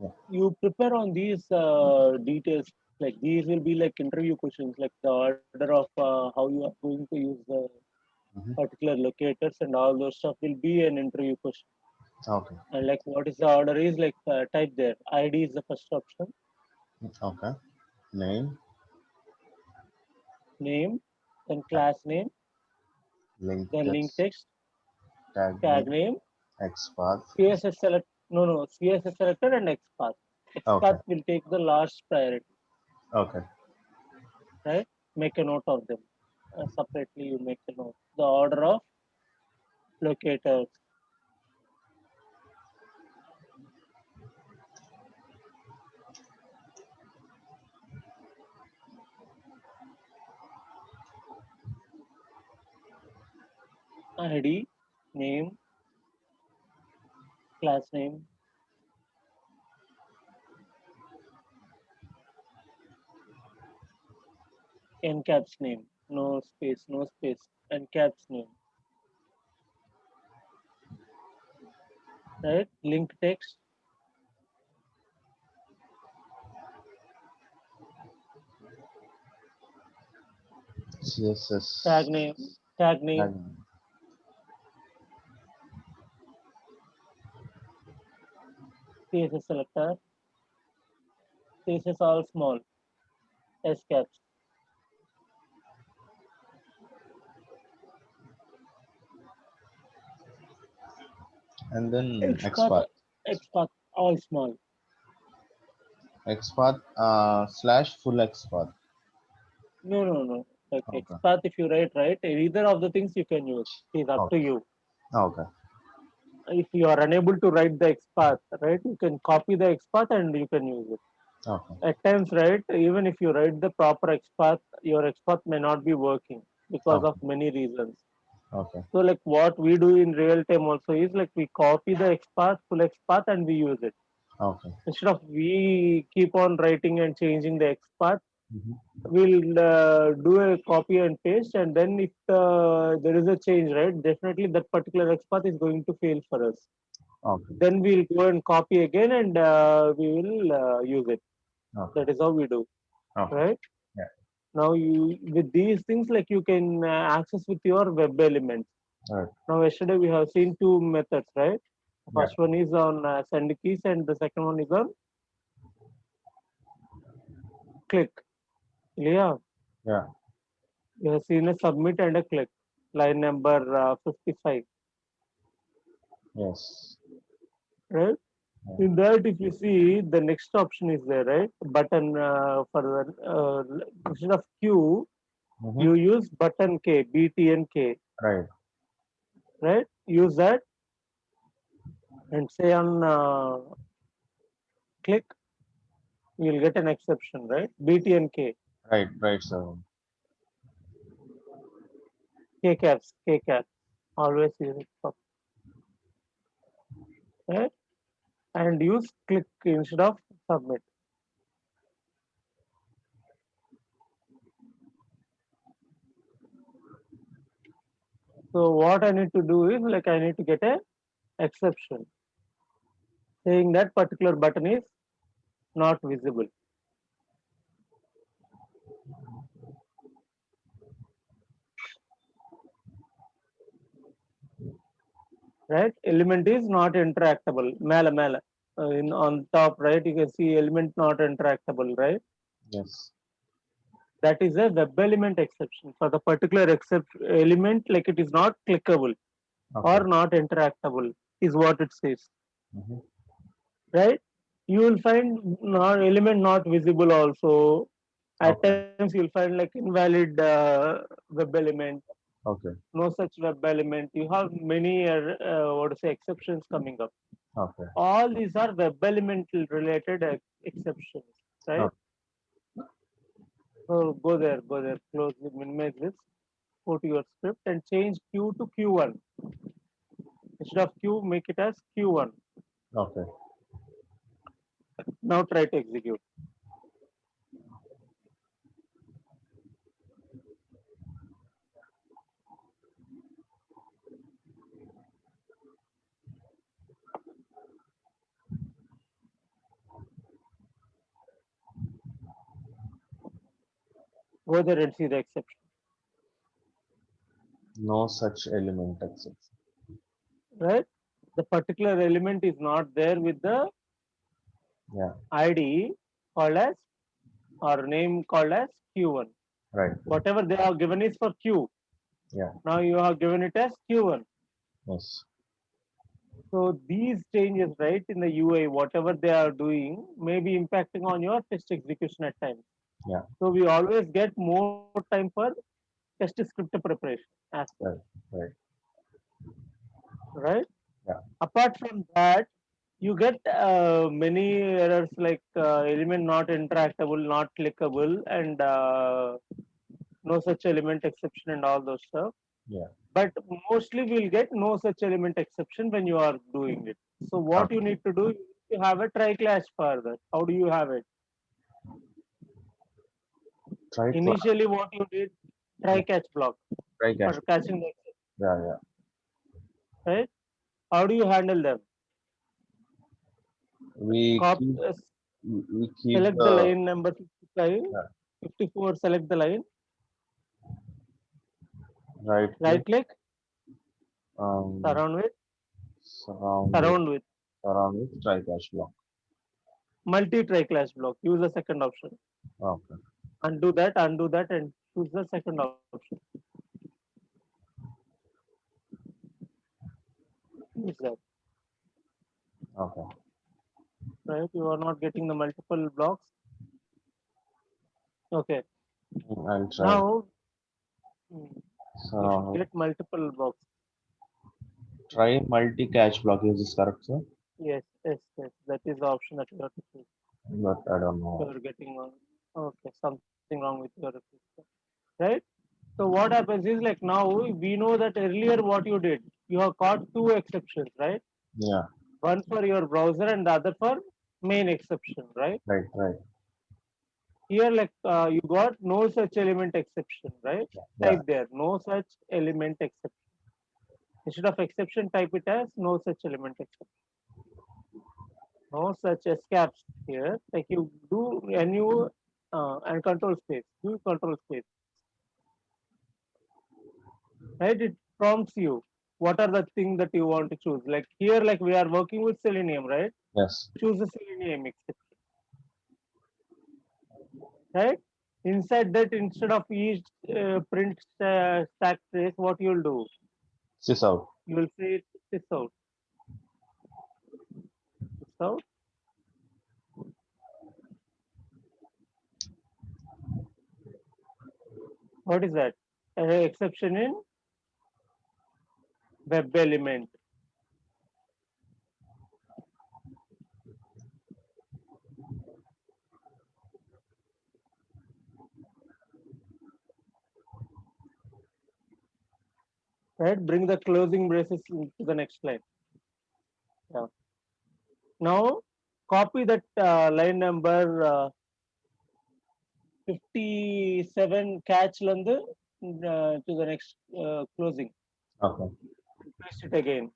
Yeah. You prepare on these details. Like these will be like interview questions, like the order of how you are going to use the Hmm. particular locators and all those stuff will be an interview question. Okay. And like what is the order is like type there. ID is the first option. Okay. Name, Name, then yeah. class name, Link then link text, text, tag tag name, name, XPath. CSS select. No, CSS selector and XPath. Okay. XPath will take the last priority, Okay. right? Make a note of them. Separately, you make a note. The order of locators. ID, name, class name, ncaps name, no space, ncaps name, right? Link text, CSS tag name, tag name, tag name. CSS selector, CSS all small, S caps, And then XPath, XPath. XPath all small. XPath slash full XPath. No. Like Okay. XPath, if you write right, either of the things you can use. It's up to Okay. you. Okay. If you are unable to write the XPath, right, you can copy the XPath and you can use it. Okay. At times, right, even if you write the proper XPath, your XPath may not be working because of Okay. many reasons. Okay. So, like what we do in real time also is like we copy the XPath, full XPath, and we use it. Okay. Instead of we keep on writing and changing the XPath, Hmm. we'll do a copy and paste, and then if there is a change, right, definitely that particular XPath is going to fail for us. Okay. Then we'll go and copy again, and we will use it. Okay. That is how we do, Okay. right? Yeah. Now you with these things like you can access with your web elements. Right. Now yesterday we have seen two methods, right? Yeah. First one is on send keys, and the second one is on click. Yeah, Yeah. you have seen a submit and a click. Line number 55, Yes. right? Yeah. In that, if you see the next option is there, right? Button for the instead of Q, Mm-hmm. you use button K, BTN K, Right. right? Use that and say on click, you'll get an exception, right? BTNK, Right. Right. So. K caps, always use it for, right? And use click instead of submit. So what I need to do is like I need to get a exception saying that particular button is not visible, right? Element is not interactable. Mela. In on top, right? You can see element not interactable, right? Yes. That is a web element exception for the particular element, like it is not clickable Okay. or not interactable, is what it says, Mm-hmm. right? You will find not element not visible also. At Okay. times you'll find like invalid web element, Okay. no such web element. You have many what to say exceptions coming up. Okay. All these are web element related exceptions, right? Okay. So go there, close, minimize this, go to your script and change Q to Q1. Instead of Q, make it as Q1. Okay. Now try to execute. Go there and see the exception, No such element exists. right? The particular element is not there with the Yeah, ID called as or name called as Q1. right. Whatever they have given is for Q. Yeah, Now you have given it as Q1. yes. So these changes, right, in the UI, whatever they are doing, may be impacting on your test execution at times. Yeah, So we always get more time for test script preparation as well, right, right. right? Yeah, Apart from that, you get many errors like element not interactable, not clickable, and no such element exception and all those stuff. yeah. But mostly we'll get no such element exception when you are doing it. So what you Okay. need to do, you have a try class for that. How do you have it? Try class. Initially, what you did, try catch block Try catch. for catching the exception, Yeah, yeah. right? How do you handle them? We Cop, keep we keep select the the line number 55, yeah, 54, select the line, right click right click, um surround with, surround with surround with, try catch block. multi try class block. Use the second option. Okay, Undo that, and choose the second option. Use that, okay. right? You are not getting the multiple blocks. Okay. I'll try Now you should surround with get multiple blocks. try multi catch block. Is this correct, sir? Yes, yes, yes. That is the option that you have to choose. But I don't You know. are getting one. Okay, something wrong with your system, right? So what happens is like now we know that earlier what you did, you have caught two exceptions, right? Yeah, One for your browser and the other for main exception, right? right, right. Here like you got no such element exception, right? Yeah, Type there, no such element exception. Instead of exception, type it as no such element exception. No such escapes here. Like you do nu and control space, do control space, right? It prompts you what are the things that you want to choose. Like here, like we are working with Selenium, right? yes. Choose the Selenium exception, right? Inside that, instead of each print stack trace, what you'll do? Sys out. You will say this out, this out. What is that? Exception in web element. Right? Bring the closing braces to the next line. Yeah. Now copy that line number 57 catch landu to the next closing. Okay. Paste it again.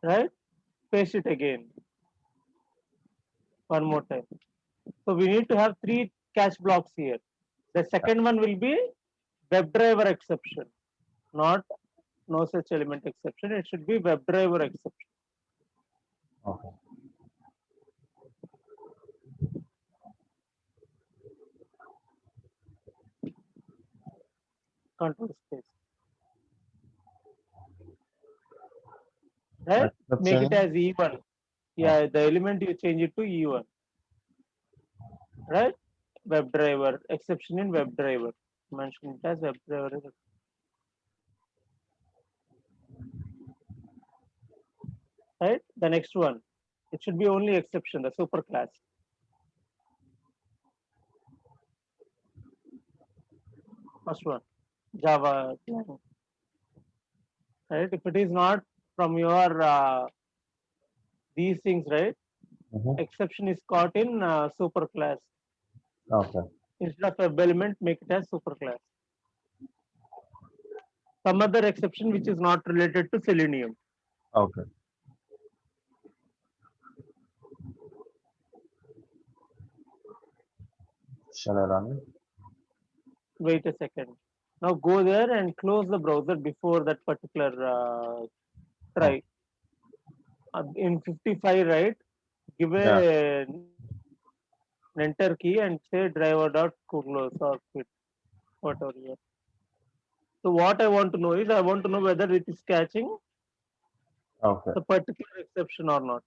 Right? Paste it again. One more time. So we need to have three catch blocks here. The second one will be WebDriver exception, not no such element exception. It should be WebDriver exception. Okay. Control space. Right? Make it Exception. as E1. Yeah, the element you change it to E1. Right? WebDriver exception in WebDriver. Mention it as WebDriver. Right? The next one. It should be only exception, the superclass. First one. Java. Right? If it is not from your these things, right? Mm-hmm. Exception is caught in superclass. Okay. Instead of web element, make it as superclass. Some other exception which is not related to Selenium. Okay. Shall I run it? Wait a second. Now go there and close the browser before that particular try. In 55, right? Give Yeah. an enter key and say driver dot close or quit, whatever you are. So what I want to know is I want to know whether it is catching Okay. the particular exception or not.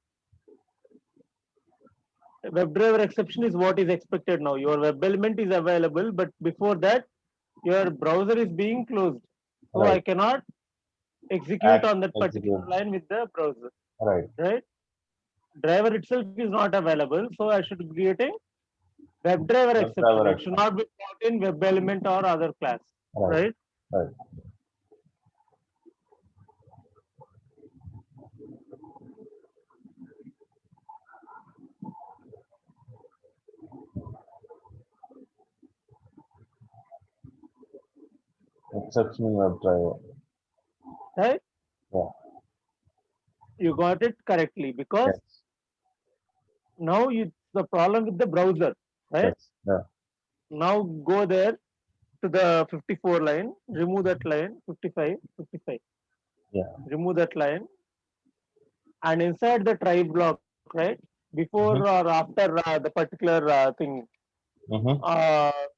WebDriver exception is what is expected now. Your web element is available, but before that, your browser is being closed. So I Right. cannot execute on that particular Execute. line with the browser, Right. right? Driver itself is not available, so I should be creating WebDriver exception. WebDriver It should not be brought in web element or other class, Right. right? Right. Exception WebDriver. Right? Yeah. You got it correctly because Yes. now it's the problem with the browser, right? Yes. Yeah. Now go there to the 54 line, remove that line, 55, 55. Yeah. Remove that line, and inside the try block, right? Before or after the particular thing, Mm-hmm.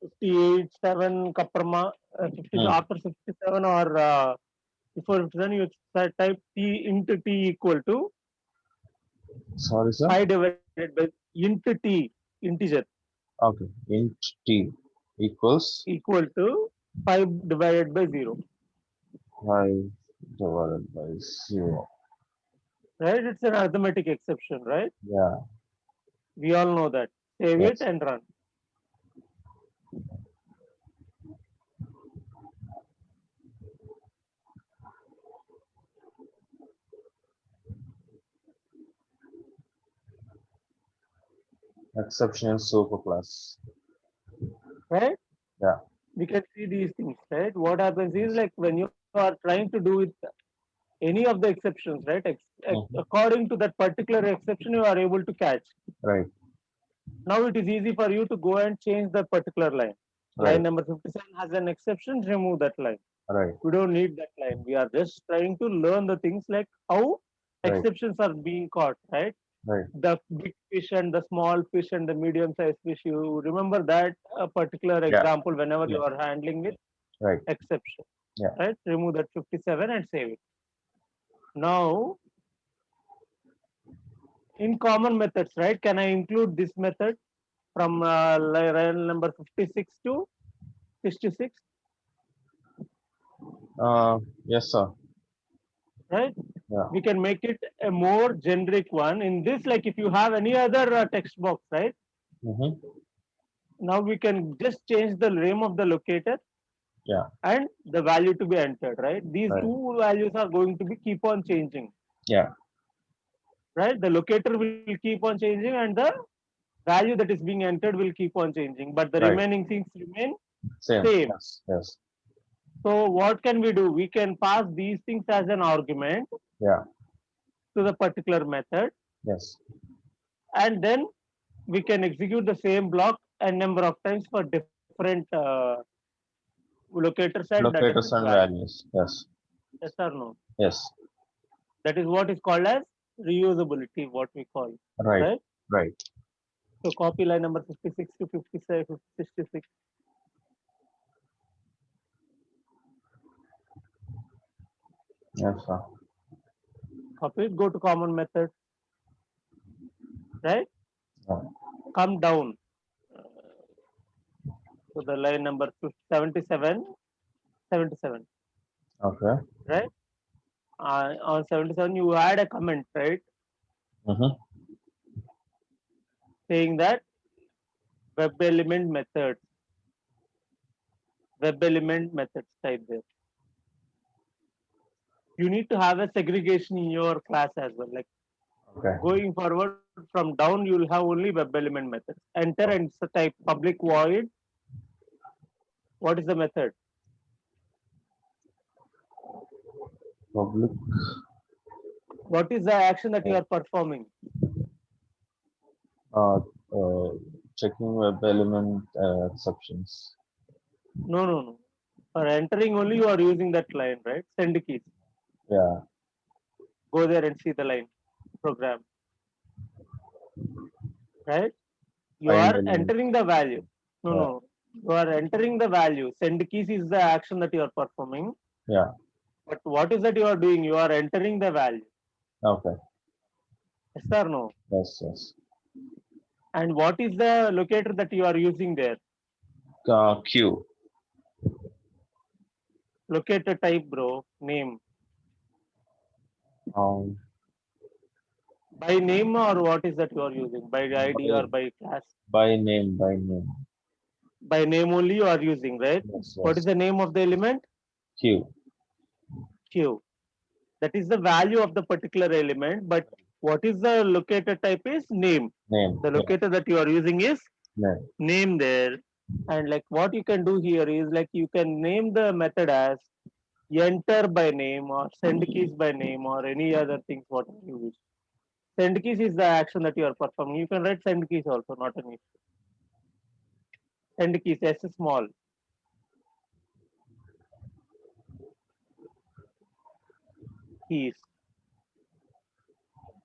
58, 7, Kaprama, 50, after 57 or before 57, you type t into t equal to Sorry, sir. 5 divided by into t, integer, Okay. Int t equals equal to 5 divided by 0. 5 divided by 0. Right? It's an arithmetic exception, right? Yeah. We all know that. Save it Yes. and run. Exception is super class. Right? Yeah. We can see these things, right? What happens is like when you are trying to do with any of the exceptions, right? According to that particular exception, you are able to catch. Right. Now it is easy for you to go and change that particular line. Right. Line number 57 has an exception, remove that line. Right. We don't need that line. We are just trying to learn the things like how Right. exceptions are being caught, right? Right. The big fish and the small fish and the medium sized fish. You remember that particular Yeah. example whenever you Yeah. are handling with Right. exception. Yeah. Right? Remove that 57 and save it. Now, in common methods, right? Can I include this method from line number 56 to 66? Yes, sir. Right? Yeah. We can make it a more generic one. In this, like if you have any other text box, right? Mm-hmm. Now we can just change the name of the locator. Yeah. And the value to be entered, right? These Right. two values are going to be keep on changing. Yeah. Right? The locator will keep on changing and the value that is being entered will keep on changing, but the Right. remaining things remain Same. same. Yes. Yes. So what can we do? We can pass these things as an argument Yeah. to the particular method, Yes. and then we can execute the same block a number of times for different locators and Locators different and values. values. Yes. Yes or no? Yes. That is what is called as reusability, what we call, Right. right? Right. So copy line number 56 to 57, 66. Yes, sir. Copy it, go to common method, right? Yeah. Come down to the line number 77, 77, Okay. right? On 77, you add a comment, right? Mm-hmm. Saying that web element methods, type there. You need to have a segregation in your class as well. Like Okay. going forward from down, you will have only web element methods. Enter and type public void. What is the method? Public. What is the action that you are performing? Uh, checking web element exceptions. No. For entering only you are using that line, right? Send keys. Yeah. Go there and see the line program, right? You Find are element. entering the value. No, Yeah. no. You are entering the value. Send keys is the action that you are performing. Yeah. But what is that you are doing? You are entering the value. Okay. Yes or no? Yes. Yes. And what is the locator that you are using there? Q. Locator type, bro. Name. Um, By name or what is that you are using? By ID by or by class? by name. By name. By name only you are using, right? Yes. What is Yes. the name of the element? Q. Q. That is the value of the particular element. But what is the locator type is name. Name. The Yeah. locator that you are using is Name. name there. And like what you can do here is like you can name the method as enter by name or send keys by name or any other things what you wish. Send keys is the action that you are performing. You can write send keys also, not an issue. Send keys S small. Keys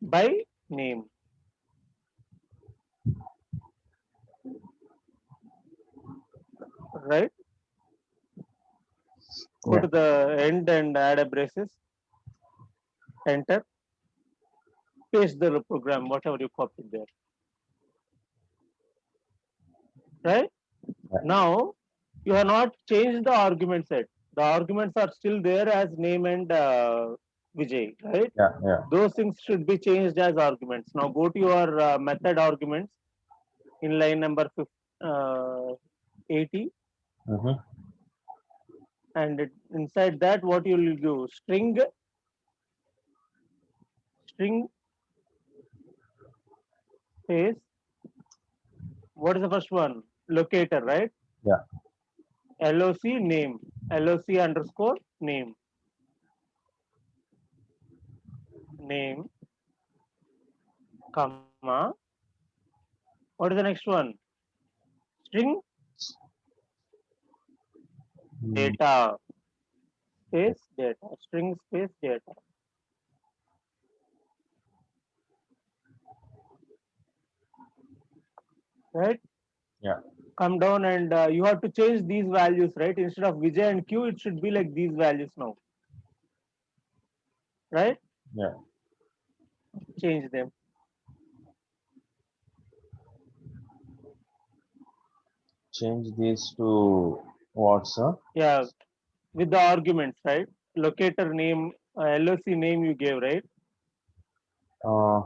by name. Right? Go Yeah. to the end and add a braces. Enter. Paste the program, whatever you copied there. Right? Yeah. Now you have not changed the argument set. The arguments are still there as name and Vijay, right? Yeah. Yeah. Those things should be changed as arguments. Now go to your method arguments in line number 80, Mm-hmm. and inside that what you will do string space. What is the first one? Locator, right? Yeah. LOC name, LOC underscore name, name, comma. What is the next one? String Mm. data space data, string space data, right? Yeah. Come down and you have to change these values, right? Instead of Vijay and Q, it should be like these values now, right? Yeah. Change them. Change these to what, sir? Yeah, with the arguments, right? Locator name, LOC name you gave, right? Uh,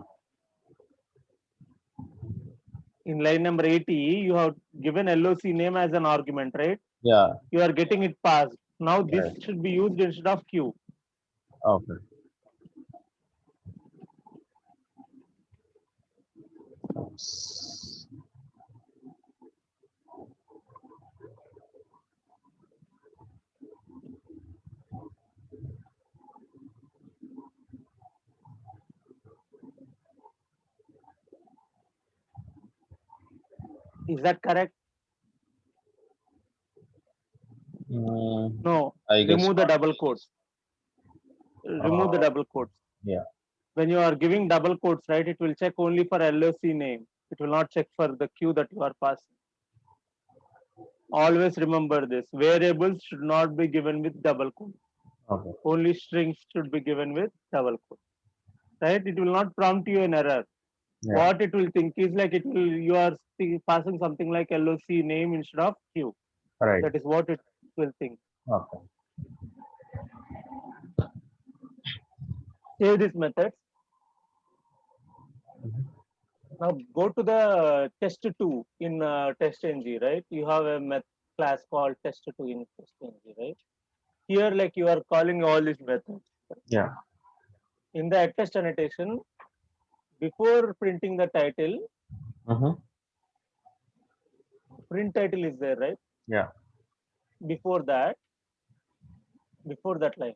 In line number 80, you have given LOC name as an argument, right? yeah. You are getting it passed. Now this Right. should be used instead of Q. Okay. Oops. Is that correct? Mm, No. I guess Remove the not. double quotes. Remove the Uh, double quotes. yeah. When you are giving double quotes, right, it will check only for LOC name. It will not check for the Q that you are passing. Always remember this. Variables should not be given with double quotes. Okay. Only strings should be given with double quotes. Right? It will not prompt you an error. Yeah. What it will think is like it will you are passing something like LOC name instead of Q. Right. That is what it will think. Okay. Save these methods. Mhm. Now go to the test2 in testng, right? You have a class called test2 in testng, right? Here, like you are calling all these methods. Yeah. In the attest annotation, before printing the title, Mm-hmm. print title is there, right? Yeah. Before that line,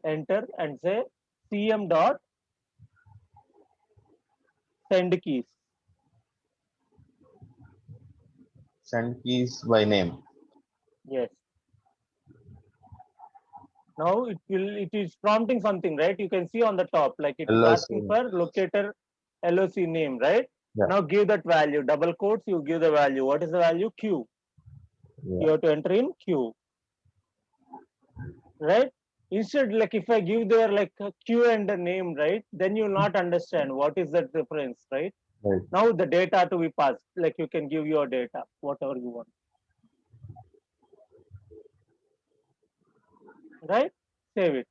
enter and say cm dot send keys. Send keys by name. Yes. Now it is prompting something, right? You can see on the top, like it is asking LOC. for locator LOC name, right? Yeah. Now give that value, double quotes, you give the value. What is the value? Q. Yeah. You have to enter in Q, right? Instead, like if I give there like a Q and a name, right? Then you will not understand what is the difference, right? Right. Now the data to be passed, like you can give your data, whatever you want, right? Save it.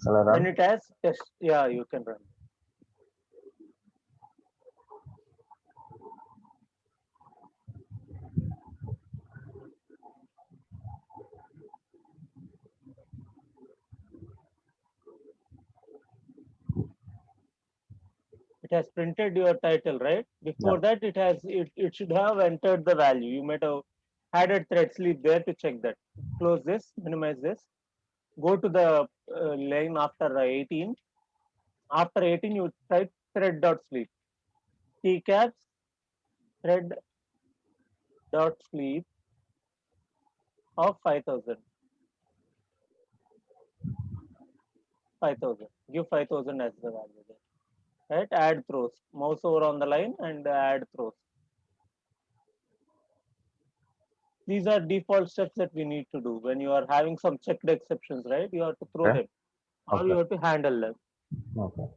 Shall I run? When it has test, yeah, you can run. It has printed your title, right? Before that, it should have entered the value. You might have had a thread sleep there to check that. Close this, minimize this. Go to the line after 18. After 18, you type thread dot sleep. T caps thread dot sleep of 5,000. 5,000. Give 5,000 as the value there. Right? Add throws. Mouse over on the line and add throws. These are default steps that we need to do when you are having some checked exceptions, right? You have to throw Okay. them or you have to handle them. Okay.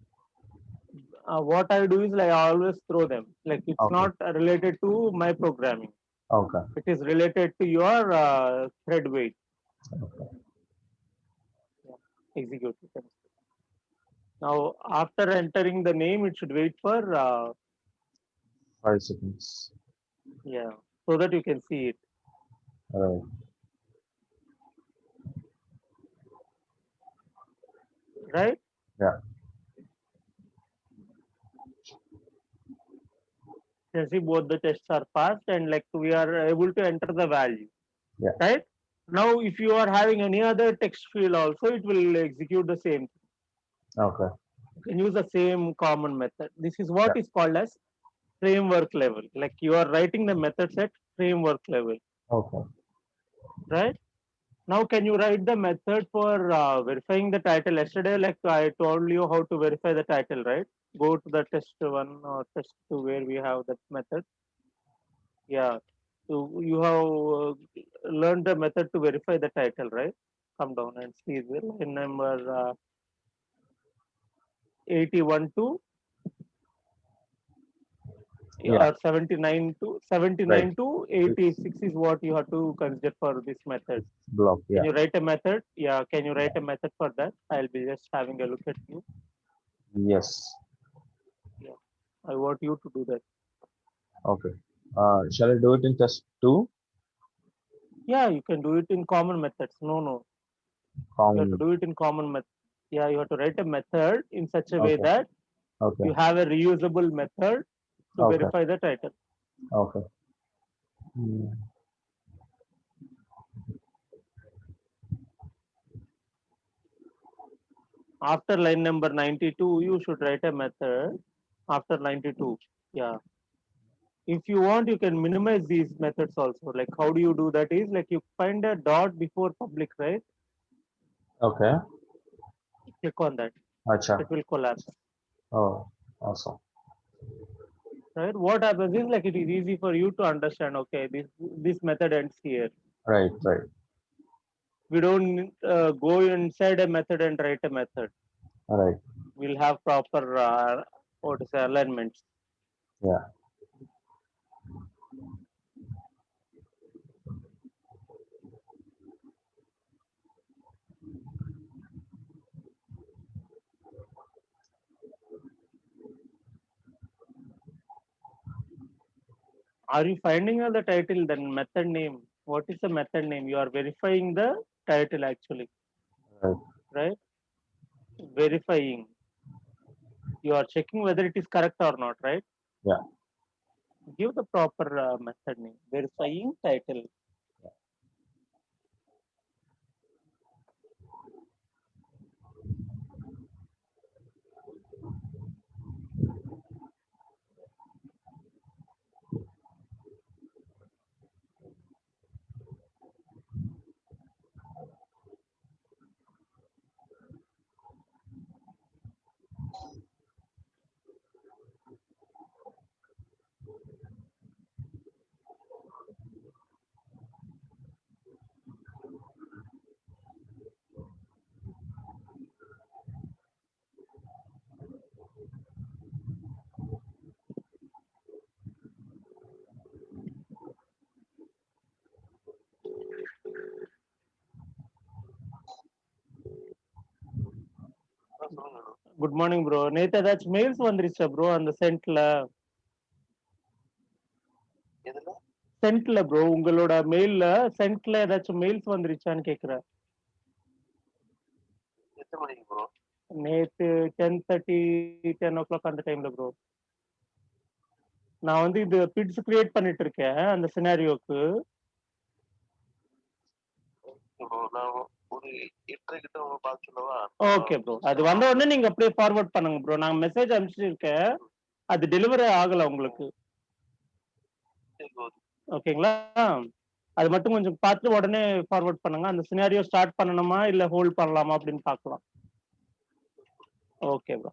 What I do is like I always throw them. Like it's Okay. not related to my programming. Okay. It is related to your thread weight. Okay. Execute it. Now, after entering the name, it should wait for 5 seconds. yeah, so that you can see it. Right. Right? Yeah. You can see both the tests are passed and like we are able to enter the value. Yeah. Right? Now, if you are having any other text field also, it will execute the same. Okay. You can use the same common method. This is what Yeah. is called as framework level. Like you are writing the methods at framework level. Okay. Right? Now, can you write the method for verifying the title? Yesterday, like I told you how to verify the title, right? Go to the test one or test two where we have that method. Yeah. So you have learned the method to verify the title, right? Come down and see the line number 81 to Yeah. or 79 to Right. 79 to 86 is what you have to consider for this method. Block. Can Yeah. you write a method? Yeah. Can you write a method for that? I'll be just having a look at you. Yes. Yeah. I want you to do that. Okay. Shall I do it in test 2? Yeah, you can do it in common methods. No, no. You have to Common. do it in common method. Yeah, you have to write a method in such a way Okay. that Okay. you have a reusable method to Okay. verify the title. Okay. Hmm. After line number 92, you should write a method after 92. Yeah. If you want, you can minimize these methods also. Like how do you do that is like you find a dot before public, right? Okay. Click on that. Acha. It will collapse. Oh, awesome. Right? What happens is like it is easy for you to understand, okay, this method ends here. Right. Right. We don't go inside a method and write a method. All right. We'll have proper what to say alignments. Yeah. Are you finding out the title then method name? What is the method name? You are verifying the title actually, Right. right? Verifying. You are checking whether it is correct or not, right? Yeah. Give the proper method name. Verifying title. Good morning bro. நேத்து ஏதாச்சும் mails வந்துருச்சா bro அந்த சென்ட்ல? எதுல? சென்ட்ல bro உங்களோட மெயில்ல சென்ட்ல ஏதாச்சும் mails வந்துருச்சான்னு கேக்குறேன். எத்தனை மணிக்கு ப்ரோ? நேத்து 10:30 10 o'clock அந்த டைம்ல ப்ரோ. நான் வந்து இது பிட்ஸ் கிரியேட் பண்ணிட்டு இருக்கேன் அந்த சினாரியோக்கு. நான் ஒரு 8:30 கிட்ட உங்களை பார்த்து சொல்லவா? Okay bro. அது வந்த உடனே நீங்க அப்படியே ஃபார்வர்ட் பண்ணுங்க ப்ரோ. நான் மெசேஜ் அனுப்பிச்சிருக்கேன். அது டெலிவரி ஆகல உங்களுக்கு. ஓகேங்களா? அது மட்டும் கொஞ்சம் பார்த்து உடனே ஃபார்வர்ட் பண்ணுங்க. அந்த சினாரியோ ஸ்டார்ட் பண்ணணுமா இல்ல ஹோல்ட் பண்ணலாமா அப்படின்னு பார்க்கலாம். Okay bro.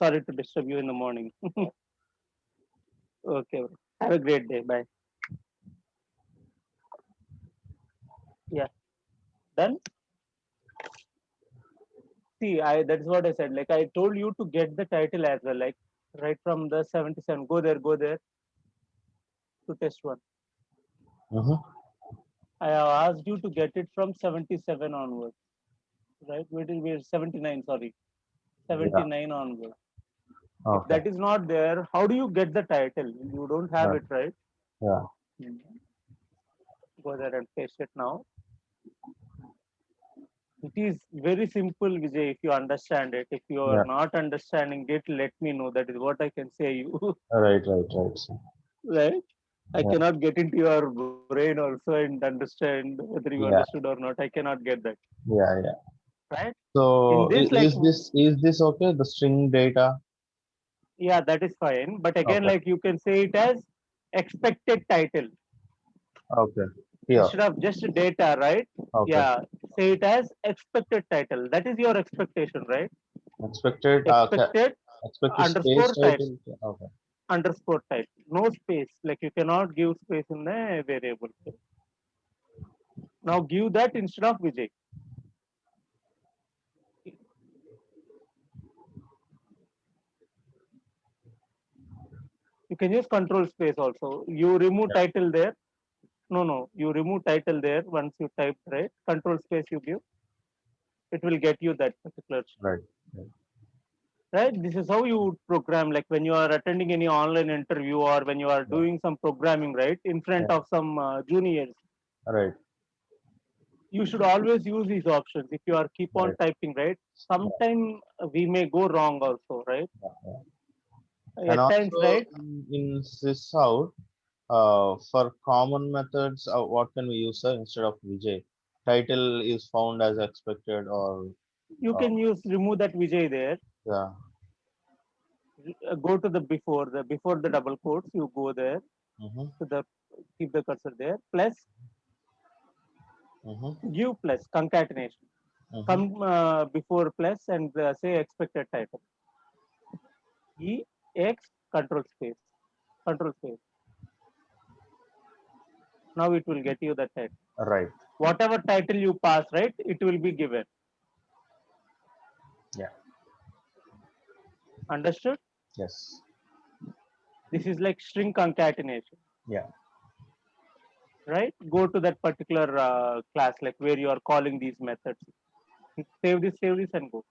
Sorry to disturb you in the morning. Okay bro. Have a great day. Bye. Yeah. Done? See, that's what I said. Like I told you to get the title as well. Like right from the 77. Go there to test one. I have asked you to get it from 77 onwards. Right? We're 79, sorry. 79 onwards. If Okay. that is not there, how do you get the title? You don't have Right. it, right? Yeah. Go there and paste it now. It is very simple, Vijay, if you understand it. If you are Yeah. not understanding it, let me know. That is what I can say you. Right. Right? I Yeah. cannot get into your brain also and understand whether you Yeah. understood or not. I cannot get that. Yeah. Right? So In this, like, is this okay? The string data? yeah, that is fine. But again, Okay. like you can say it as expected title Okay. Here. instead of just data, right? Okay. Yeah, say it as expected title. That is your expectation, right? Expected. Expected Expected underscore space title. title. Okay. Underscore type, no space. Like you cannot give space in the variable. Now give that instead of Vijay. You can use control space also. You remove Yeah. title there. No, you remove title there once you type, right? Control space you give. It will get you that particular. Right. Right? This is how you would program. Like when you are attending any online interview or when you are Yeah. doing some programming, right, in front Yeah. of some juniors, Right. you should always use these options. If you are keep on Right. typing, right, sometime we may go wrong also, right? Yeah. And At times, also right? in sysout, for common methods, what can we use instead of Vijay? Title is found as expected or You uh, can use remove that Vijay there. yeah. Go to the before the double quotes. You go there to the keep the cursor there. Plus give plus concatenation. Come before plus and say expected title. E X control space. Control space. Now it will get you the title. Right. Whatever title you pass, right, it will be given. Yeah. Understood? Yes. This is like string concatenation. Yeah. Right? Go to that particular class, like where you are calling these methods. Save this, and go.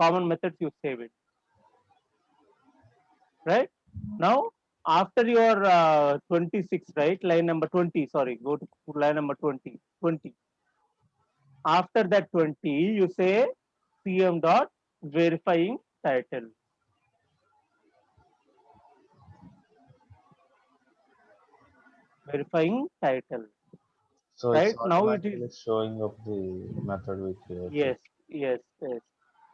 Common methods, you save it. Right? Now, after your 26, right? Line number 20, sorry, go to line number 20. 20. After that 20, you say cm dot verifying title. Verifying title. So Right? it's Now it is, automatically showing up the method we created. yes.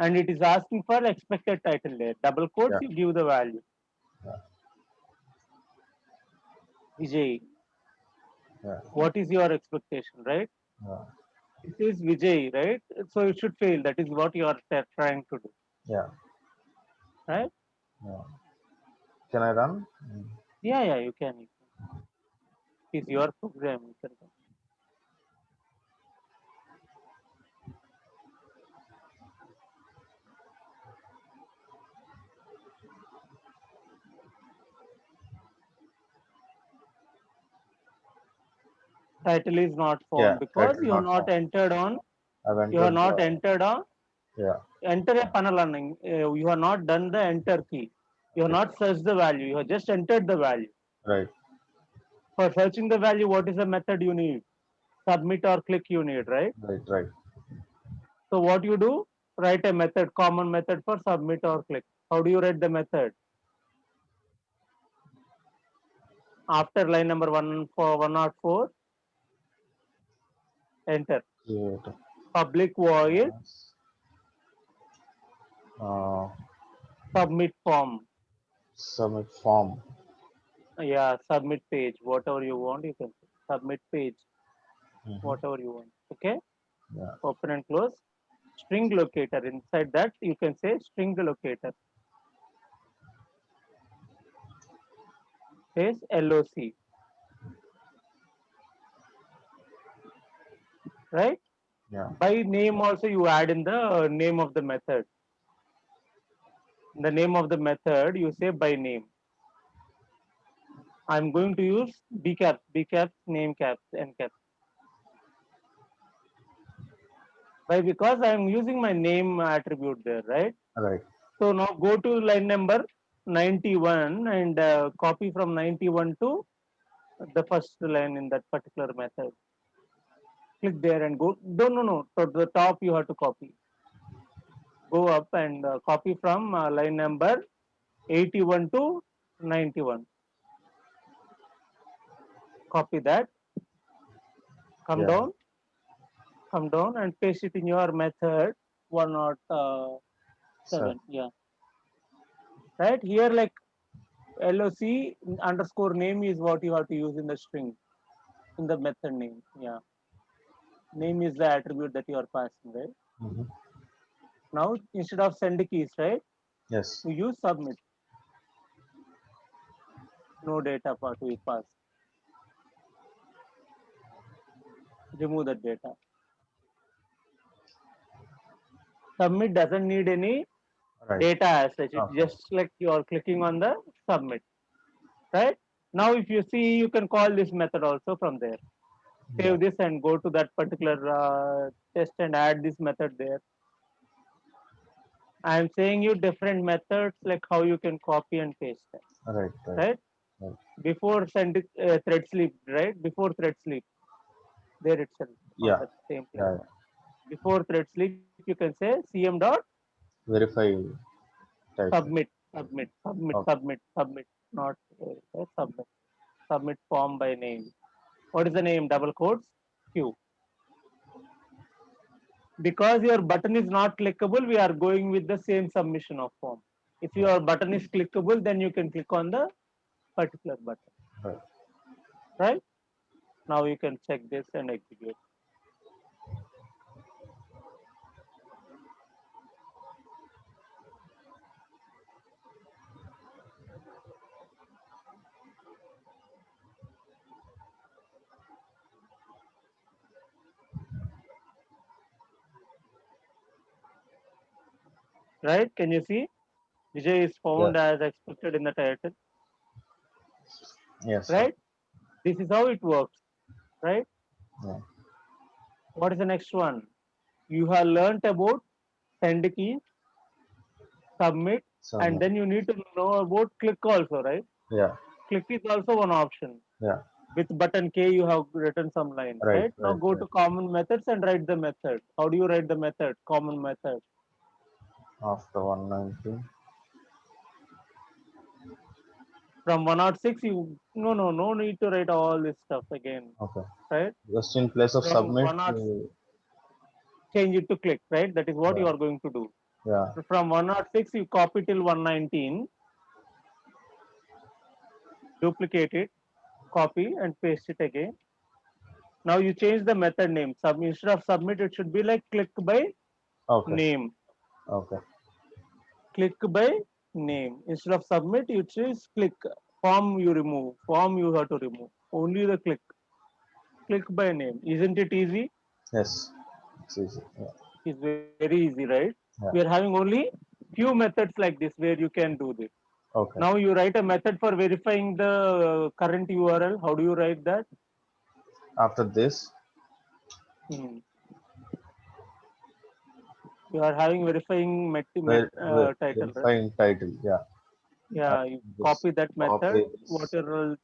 And it is asking for expected title there. Double quotes, Yeah. you give the value. Yeah. Vijay. Yeah. What is your expectation, right? Yeah. This is Vijay, right? So it should fail. That is what you are trying to do, Yeah. right? Yeah. Can I run? Yeah, you can. It's your program. You can run. Title is not Yeah. found because Title you are not not found. entered on. I've You are entered not entered on yeah. enter a panel. You have not done the enter key. You have not searched the value. You have just entered the value. Right. For searching the value, what is the method you need? Submit or click you need, right? Right. Right. So what you do? Write a method, common method for submit or click. How do you write the method? After line number 104, enter. Create. Public void Yes. Uh, submit form. Submit form. Yeah, submit page. Whatever you want, you can say. Submit page. Whatever you want. Okay. Yeah. Open and close. String locator. Inside that, you can say string locator. Space LOC. Right? Yeah. By name also you add in the name of the method. The name of the method you say by name. I'm going to use B caps, name caps, N caps. Why? Because I'm using my name attribute there, right? Right. So now go to line number 91 and copy from 91 to the first line in that particular method. Click there and go. No. To the top you have to copy. Go up and copy from line number 81 to 91. Copy that. Come Yeah. down. Come down and paste it in your method 107. So, Yeah. Right here, like LOC underscore name is what you have to use in the string, in the method name. Yeah. Name is the attribute that you are passing, right? mhm. Now, instead of send keys, right, Yes. we use submit. No data part we pass. Remove that data. Submit doesn't need any Right. data as such. It's Okay. just like you are clicking on the submit, right? Now, if you see, you can call this method also from there. Yeah. Save this and go to that particular test and add this method there. I'm saying you different methods like how you can copy and paste them, Right. Right. right? Right. Before send thread sleep, right? Before thread sleep, there itself on Yeah. that same Yeah. platform. Before thread sleep, you can say cm dot Verify type. submit, submit, submit, Okay. submit, submit, not submit, submit form by name. What is the name? Double quotes Q. Because your button is not clickable, we are going with the same submission of form. If Yeah. your button is clickable, then you can click on the particular button, Right. right? Now you can check this and execute. Right? Can you see? Vijay is Yes. found as expected in the title, Yes, sir. right? This is how it works, right? Yeah. What is the next one? You have learnt about send key, submit, and Submit. then you need to know about click also, right? Yeah. Click is also one option. Yeah. With button K, you have written some lines, Right. right? Now Right. go Right. to common methods and write the method. How do you write the method? Common method. After 119. From 106, you no need to write all this stuff again, Okay. right? Just in place of From submit. 106, change it to click, right? That is what Yeah. you are going to do. Yeah. From 106, you copy till 119, duplicate it, copy and paste it again. Now you change the method name. Instead of submit, it should be like click by Okay. name. Okay. Click by name. Instead of submit, you choose click. Form you remove. Form you have to remove. Only the click. Click by name. Isn't it easy? Yes. It's easy. Yeah. It's very easy, right? Yeah. We are having only few methods like this where you can do this. Okay. Now you write a method for verifying the current URL. How do you write that? After this. Hmm. You are having verifying title, right? Verifying title. Yeah. Yeah, you This copy that method. copy this. Whatever.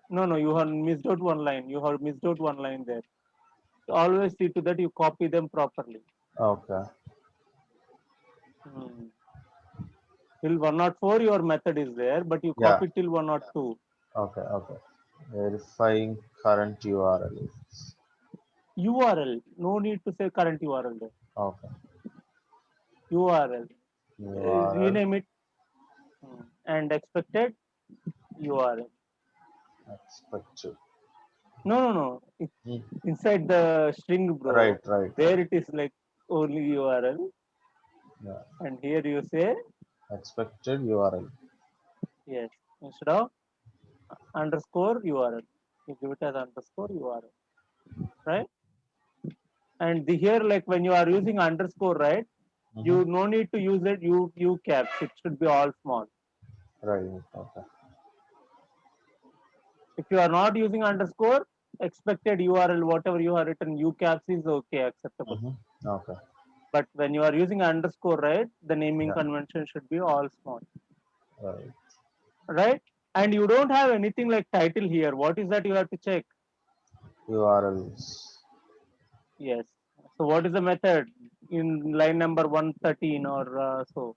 No, no, you have missed out one line. You have missed out one line there. Always see to that you copy them properly. Okay. Hmm. Till 104, your method is there, but you Yeah. copy till 102. Okay. Okay. Verifying current URL is URL. No need to say current URL there. okay. URL. URL Rename it and expected URL. expected. No, no, no. It's Hmm. inside the string, Right. bro. Right. Right. There it is like only URL, Yeah. and here you say Expected URL. yes instead of underscore URL. You give it as underscore URL, right? And here, like when you are using underscore, right? Mm-hmm. You no need to use it. You caps. It should be all small. Right. Okay. If you are not using underscore, expected URL, whatever you have written, U caps is okay, acceptable. Mm-hmm. Okay. But when you are using underscore, right, the naming Yeah. convention should be all small, Right. right? And you don't have anything like title here. What is that you have to check? URLs. Yes. So what is the method in line number 113 or so?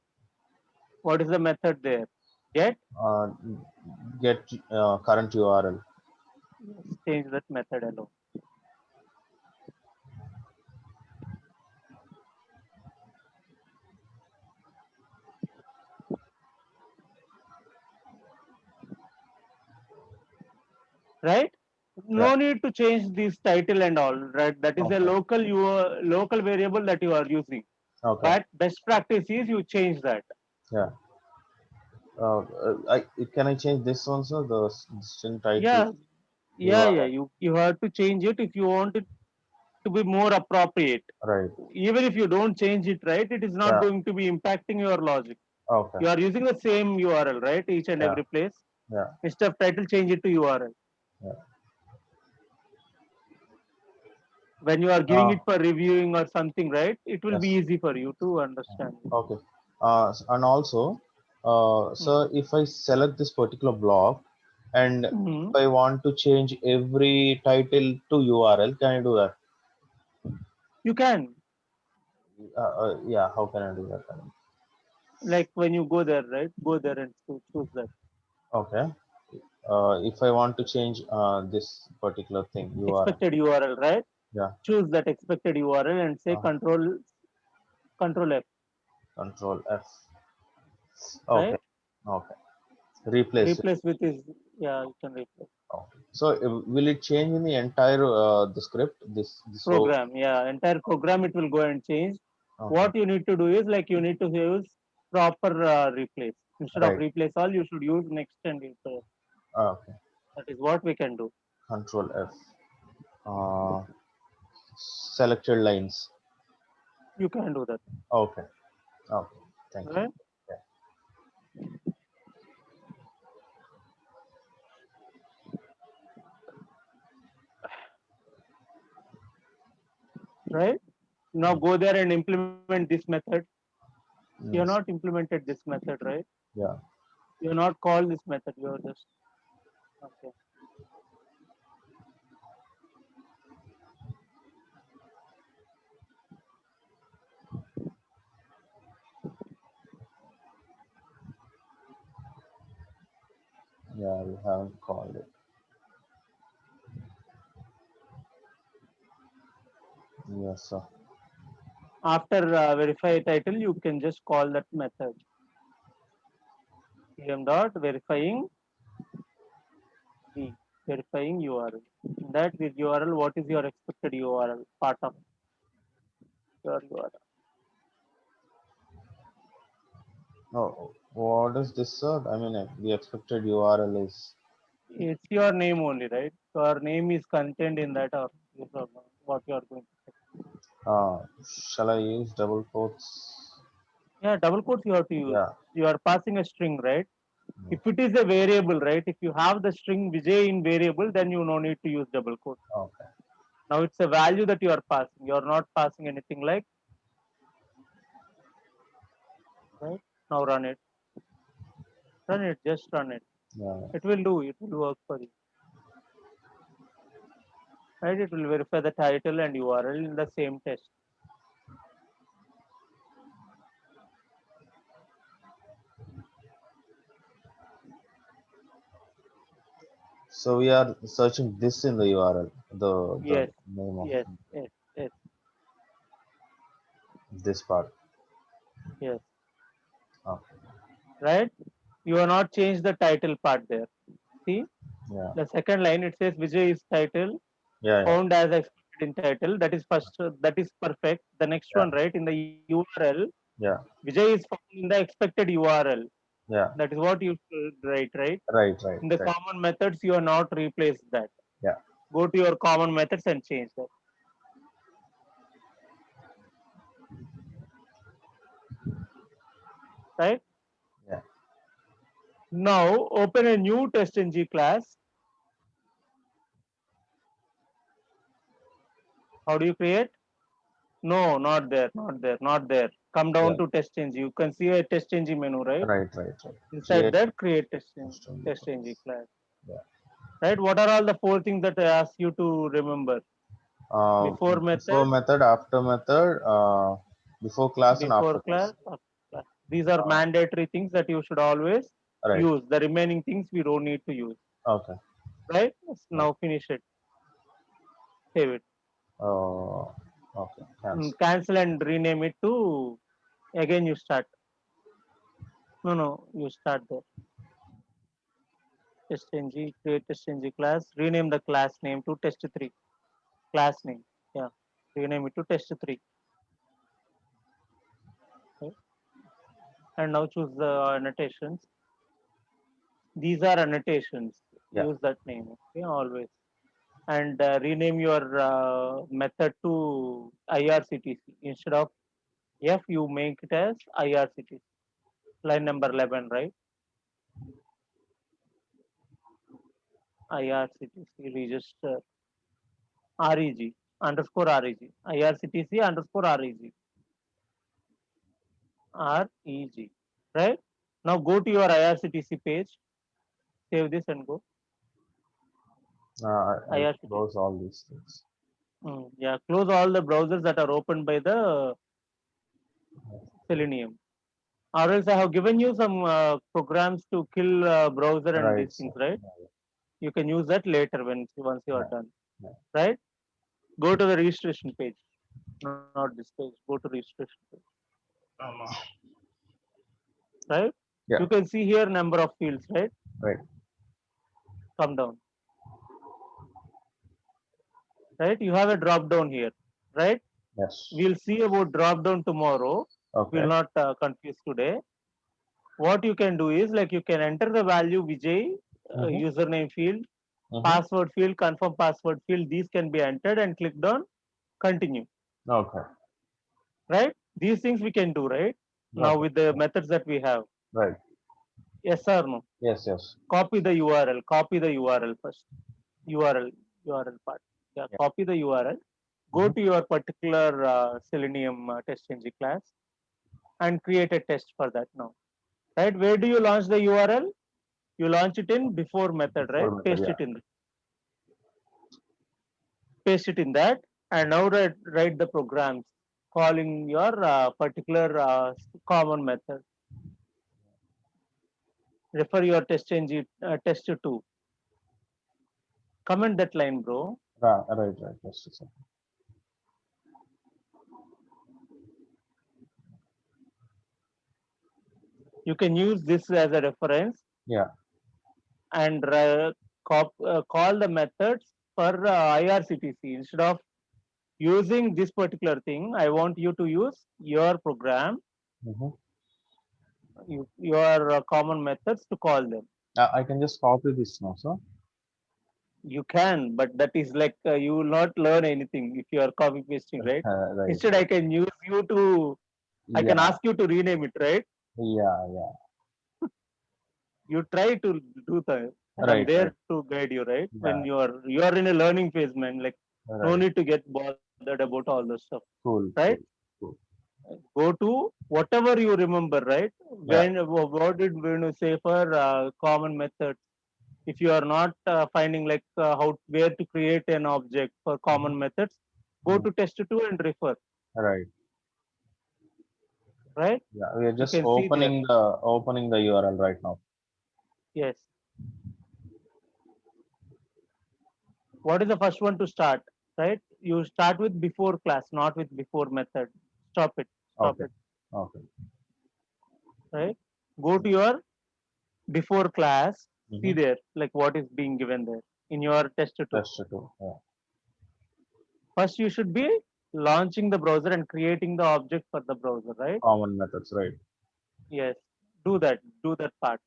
What is the method there? Get? Uh, get current URL. Yes, change that method alone. Right? Yeah. No need to change this title and all, right? That is a Okay. local variable that you are using. Okay. But best practice is you change that. Yeah. Can I change this one, sir? The string title Yeah, yeah. URL. You have to change it if you want it to be more appropriate. Right. Even if you don't change it, right, it is not Yeah. going to be impacting your logic. Okay. You are using the same URL, right? Each and Yeah. every place. Yeah. Instead of title, change it to URL. Yeah. When you are giving Uh, it for reviewing or something, right, it will be yes. easy for you to understand. Okay. And also, so Mhm. if I select this particular block and if Mhm. I want to change every title to URL, can I do that? You can, Yeah. How can I do that? like when you go there, right, go there and choose that. Okay. If I want to change this particular thing, URL. Expected URL, right? Yeah. Choose that expected URL and say Uh, control F, Control F. right? Okay. Okay. Replace it. Replace with is, yeah, you can replace. Okay. So will it change in the entire the script? This whole. Program, yeah, entire program it will go and change. Okay. What you need to do is like you need to use proper replace. Instead of Right. replace all, you should use next and replace. Okay. That is what we can do. Control F. Uh, Selected lines. You can do that, Okay. Okay. Thank you. right? Yeah. Right? Now Mm. go there and implement this method. You have Yes. not implemented this method, right? Yeah. You have not called this method. You are just okay. Yeah. We haven't called it. Yes, sir. After verify title, you can just call that method. pm dot verifying verifying URL. That with URL, what is your expected URL? Part of your URL. No. What is this, sir? I mean, the expected URL is. It's your name only, right? Your name is contained in that or what you are going to say. Shall I use double quotes? Yeah, double quotes you have to use. Yeah. You are passing a string, right? Mm. If it is a variable, right? If you have the string Vijay in variable, then you no need to use double quotes. Okay. Now it's a value that you are passing. You are not passing anything like right? Now run it. Run it, just run it. Yeah. It will work for you. Right? It will verify the title and URL in the same test. So we are searching this in the URL, Yes, the name of yes, yes, yes, this part. yes. Okay. Right? You have not changed the title part there. See, Yeah. the second line it says Vijay is title Yeah. Yeah. found as expected in title. That is first. That is perfect. The next Yeah. one, right? In the URL, Yeah. Vijay is found in the expected URL. Yeah. That is what you should write, right? Right. Right. In the Right. common methods, you are not replaced that. Yeah. Go to your common methods and change that. Right? Yeah. Now open a new testng class. How do you create? No, not there, not there, not there. Come down Yeah. to testng. You can see a testng menu, right? Right. Right. Right. Inside Create that, create custom testng class. class. Yeah. Right? What are all the four things that I asked you to remember? Before Before method, method, after method, before class, and before after class, class. after class. These are Uh, mandatory things that you should always right. use. The remaining things we don't need to use. Okay. Right? Okay. Now finish it. Save it. Okay. Cancel. Cancel and rename it to again you start. No, you start there. Testng, create testng class, rename the class name to test3. Class name. Yeah. Rename it to test3. Okay. And now choose the annotations. These are annotations. Yeah. Use that name. Okay, always. And rename your method to IRCTC. Instead of F, you make it as IRCTC. Line number 11, right? IRCTC register REG underscore REG. IRCTC underscore REG. REG. Right? Now go to your IRCTC page. Save this and go. I IRCTC. close all these things. Yeah, close all the browsers that are opened by the Selenium. Or else I have given you some programs to kill browser and Right. these things, right? You can use that later once you are Yeah. done, Yeah. right? Go to the registration page, not this page. Go to registration page, right? Yeah. You can see here number of fields, right? Right. Come down, right? You have a drop down here, right? Yes. We'll see about drop down tomorrow. Okay. We'll not confuse today. What you can do is like you can enter the value Vijay, username field, password field, confirm password field. These can be entered and clicked on continue. Okay. Right? These things we can do, right? Now with the methods that we have. Right. Yes or no? Yes. Yes. Copy the URL. Copy the URL first. URL part. Yeah. Copy the URL. Go to your particular Selenium testng class and create a test for that now. Right? Where do you launch the URL? You launch it in before method, right? Before method, Paste yeah. it in. Paste it in that, and now write the programs calling your particular common method. Refer your testng test to. Comment that line, bro. Right. Just a second. You can use this as a reference. Yeah. And call the methods for IRCTC instead of using this particular thing. I want you to use your program, your common methods to call them. I can just copy this now, sir. You can, but that is like you will not learn anything if you are copy pasting, right? Right. Instead, I can use you to. I can ask you to rename it, right? Yeah. You try to do that. I'm there to guide you, right? When you are in a learning phase, man. Like no need to get bothered about all this stuff. Cool. Right? Cool. Go to whatever you remember, right? Yeah. What did Venu say for common methods? If you are not finding like how where to create an object for Mhm. common methods, go Mhm. to test 2 and refer, Right. right? Yeah. We are You just can see there. opening the URL right now. Yes. What is the first one to start? Right? You start with before class, not with before method. Stop it. Stop Okay. it. Okay. Right? Go to your before class. See Mm-hmm. there, like what is being given there in your test 2. Test two. Yeah. First, you should be launching the browser and creating the object for the browser, right? Common methods. Right. Yes. Do that. Do that part.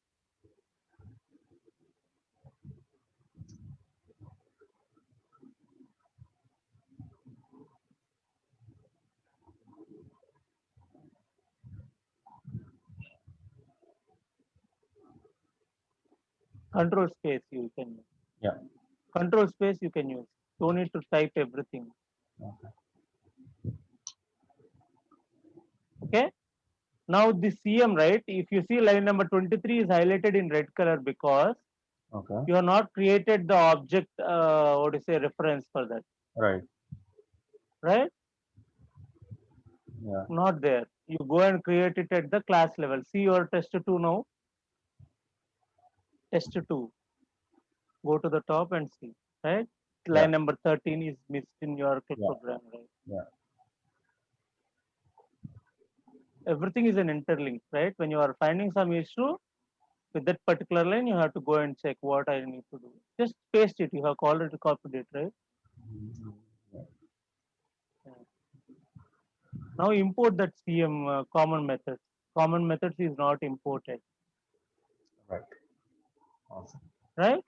Control space you can use. Yeah. Control space you can use. Don't need to type everything. Okay. Okay. Now the CM, right? If you see line number 23 is highlighted in red color because Okay. you have not created the object, what do you say, reference for that, Right. right? Yeah. Not there. You go and create it at the class level. See your test 2 now. Test 2. Go to the top and see, right? Yeah. Line number 13 is missed in your Yeah. program, right? Yeah. Everything is an interlink, right? When you are finding some issue with that particular line, you have to go and check what I need to do. Just paste it. You have already copied it, right? Mhm. Yeah. Yeah. Now import that CM common methods. Common methods is not imported, Right. Awesome. right?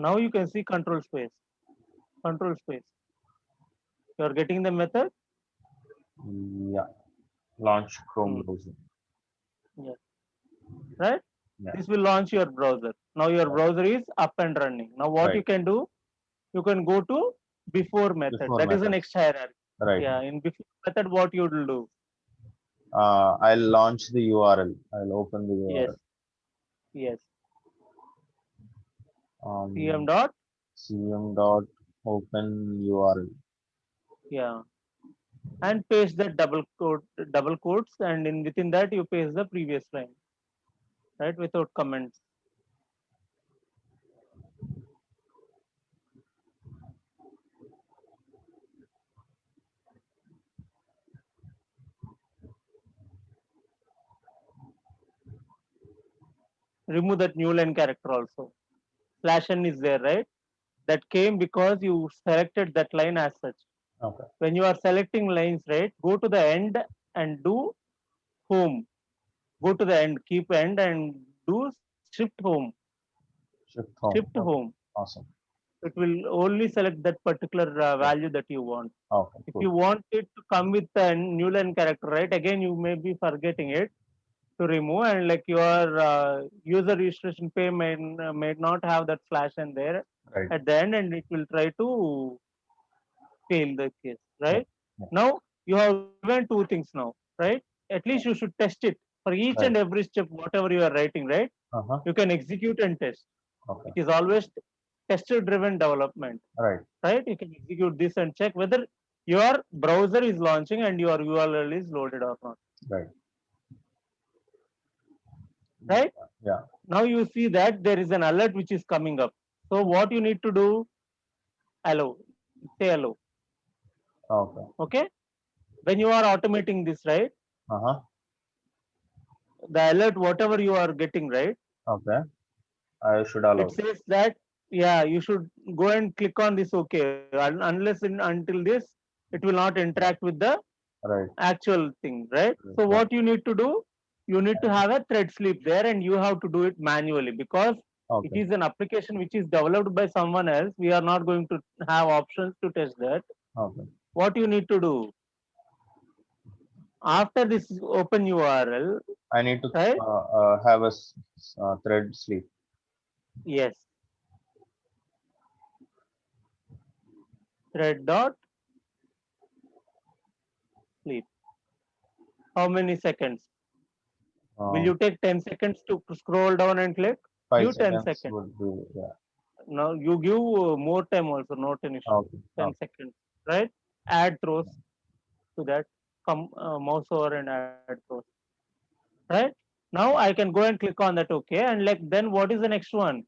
Now you can see control space. Control space. You are getting the method. Yeah. Launch Chrome Hmm. browser. Yeah. Right. Yeah. This will launch your browser. Now your Right. browser is up and running. Now what you Right. can do? You can go to before method. Before That is the methods. next hierarchy. Right. Yeah. In before method, what you will do? I'll launch the URL. I'll open the Yes. URL. Yes. CM Um, dot. cm dot open URL. Yeah. And paste that double quotes, and in within that you paste the previous line, right, without comments. Remove that new line character also. Slash n is there, right? That came because you selected that line as such. Okay. When you are selecting lines, right, go to the end and do home. Go to the end, keep end and do shift home. Shift home. Shift Okay. home. Awesome. It will only select that particular Okay. value that you want. Okay. If you Cool. want it to come with a new line character, right, again you may be forgetting it to remove, and like your user registration pay may not have that slash in there Right. at the end, and it will try to fail the case, Yeah. right? Yeah. Now you have given two things now, right? At least you should test it for each Right. and every step whatever you are writing, right? Uh-huh. You can execute and test. Okay. It is always tester driven development, Right. right? You can execute this and check whether your browser is launching and your URL is loaded or not, Right. right? Yeah. Now you see that there is an alert which is coming up. So what you need to do, allow, say allow, Okay. okay? When you are automating this, right? Uh-huh. The alert, whatever you are getting, right? Okay. I should It allow. says that, yeah, you should go and click on this, okay. Unless until this, it will not Yeah. interact with the Right. actual thing, right? So Right. what you need to do, you need to have a thread sleep there and you have to do it manually because it Okay. is an application which is developed by someone else. We are not going to have options to test that. Okay. What you need to do after this open URL, I need to right? have a thread sleep. Yes, thread dot sleep. How many seconds? Will Um, you take 10 seconds to scroll down and click? five Give 10 seconds seconds. would be, yeah. Now you give more time also, not an issue. Okay. 10 Okay. seconds, right? Add throws to that. Come mouse over and add throws, right? Now I can go and click on that, okay. And like then what is the next one?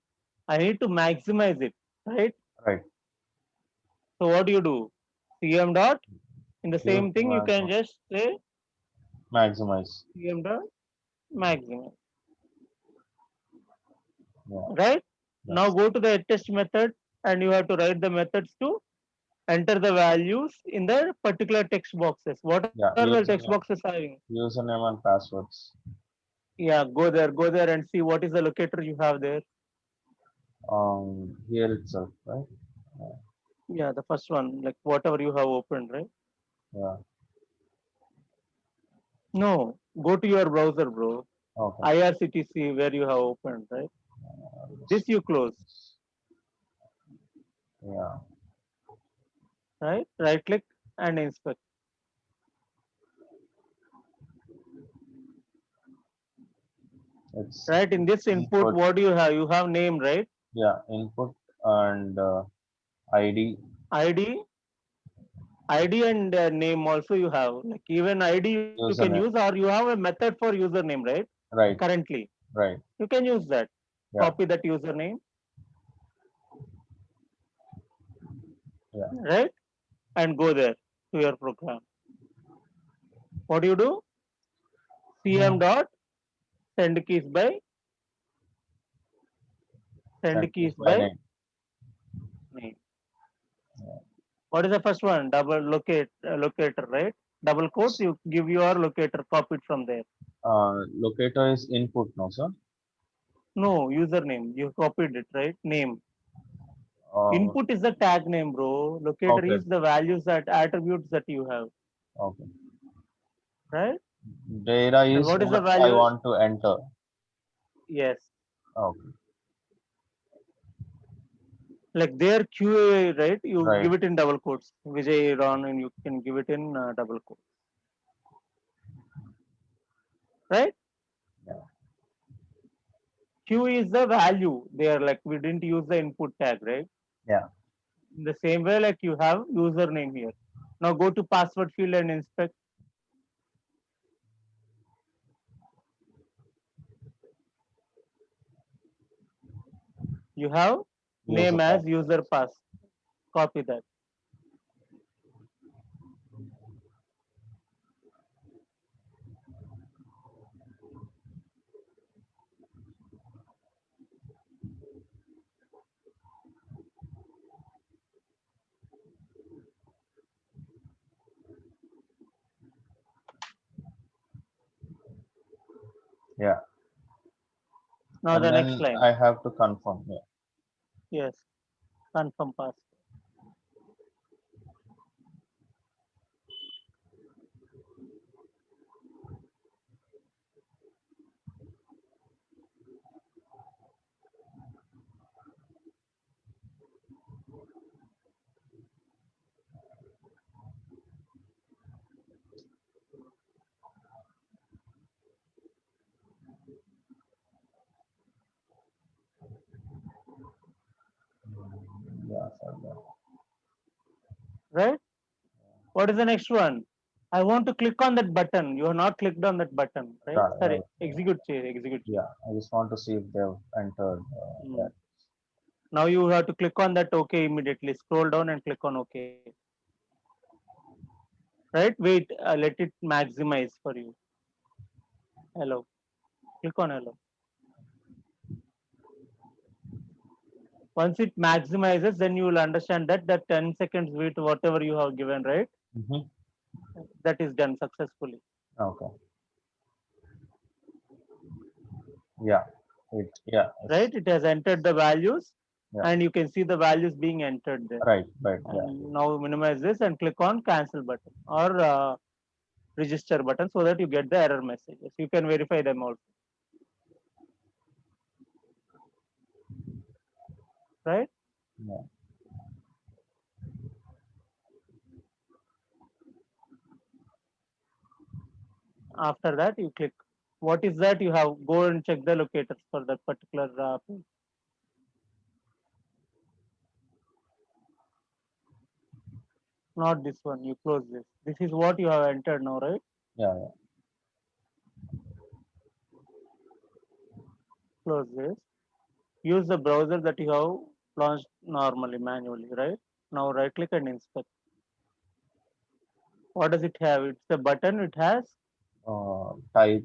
I need to maximize it, right? Right. So what do you do? CM dot. In the Give same thing, you can just say maximize. CM dot maximize, Yeah. right? Now Yes. go to the test method and you have to write the methods to enter the values in the particular text boxes. What are the Yeah. text boxes having? Username and passwords. Yeah, go there and see what is the locator you have there. Here itself, right? Yeah, the first one, like whatever you have opened, right? Yeah. No, go to your browser, bro. Okay. IRCTC where you have opened, right? This you close, Yeah. right? Right click and inspect. It's Right, in this input, input. what do you have? You have name, right? Yeah. Input and ID. ID, ID and name also you have. Like even ID you can use, Username. or you have a method for username, right? Right. Currently, Right. you can use that. Yeah. Copy that username, Yeah. right? And go there to your program. What do you do? CM dot send keys by Send send this keys by by name. name. What is the first one? Double locator, right? Double quotes. You give your locator copied from there. Locator is input, no, sir? No, username. You copied it, right? Name. Uh, Input is the tag name, bro. Locator okay. is the values that attributes that you have, Okay. right? Data And is what is the what I value? want to enter. Yes. Okay. Like their QA, right? You Right. give it in double quotes. Vijay Ron, and you can give it in double quotes, right? Yeah. Q is the value. There, like we didn't use the input tag, right? Yeah. In the same way, like you have username here. Now go to password field and inspect. You have User name as password. user pass. Copy that. Yeah. Now And the next then line. I have to confirm. Yeah. Yes, confirm pass. Yeah. Sir, yeah. Right? What is the next one? I want to click on that button. You have not clicked on that button, right? Right. Sorry, Right. execute change, execute change. Yeah. I just want to see if they've entered Hmm. that. Now you have to click on that OK immediately. Scroll down and click on OK. Right? Wait, let it maximize for you. Hello. Click on hello. Once it maximizes, then you will understand that that 10 seconds wait, whatever you have given, right? Mm-hmm. That is done successfully. Okay. Yeah. Yeah. Right? It has entered the values Yeah. and you can see the values being entered there. Right. Right. Yeah. And now minimize this and click on cancel button or register button so that you get the error messages. You can verify them also, right? Yeah. After that, you click. What is that? You have go and check the locators for that particular page. Not this one. You close this. This is what you have entered now, right? Yeah, yeah. Close this. Use the browser that you have launched normally, manually, right? Now right click and inspect. What does it have? It's a button. It has Type,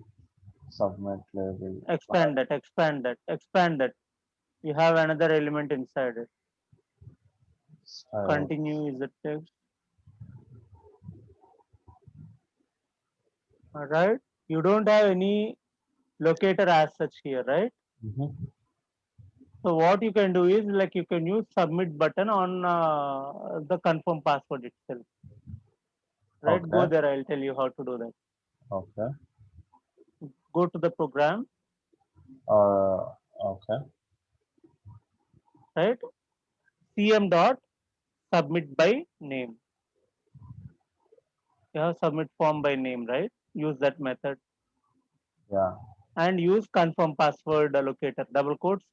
submit, label, expand that, expand that, expand that. You have another element inside it. style. Continue is the text. All right. You don't have any locator as such here, right? Mm-hmm. So what you can do is like you can use submit button on the confirm password itself. Right? Go Okay, there. I'll tell you how to do that. okay. Go to the program. Okay. Right? cm dot submit by name. You have submit form by name, right? Use that method Yeah. and use confirm password locator. Double quotes.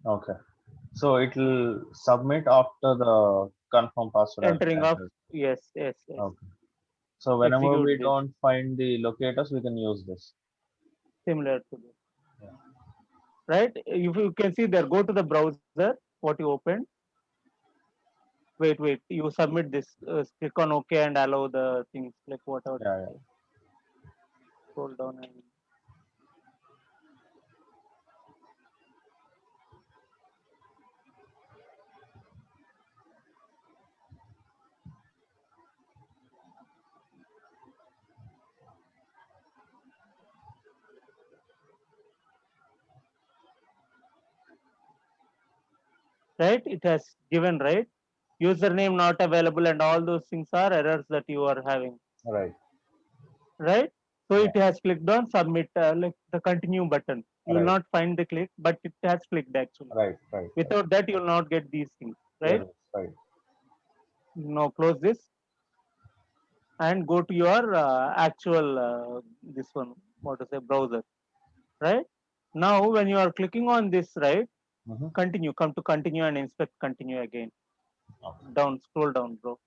Okay. So it will submit after the confirm password has been Entering of entered. yes, yes, yes. Okay. So whenever Execute we this. don't find the locators, we can use this. Similar to this. Yeah. Right? If you can see there, go to the browser, what you opened. Wait, you submit this. Click on OK and allow the things like whatever. Yeah, yeah. Scroll down and right. It has given right. Username not available and all those things are errors that you are having. Right. Right. So Yeah. it has clicked on submit like the continue button. You will Right. not find the click, but it has clicked actually. Right. Right. Right. Without that, you will not get these things. Right. Yes, right. Now close this and go to your actual this one. What to say browser. Right. Now when you are clicking on this, right, Mm-hmm. continue, come to continue and inspect continue again. Okay. Down, scroll down, bro.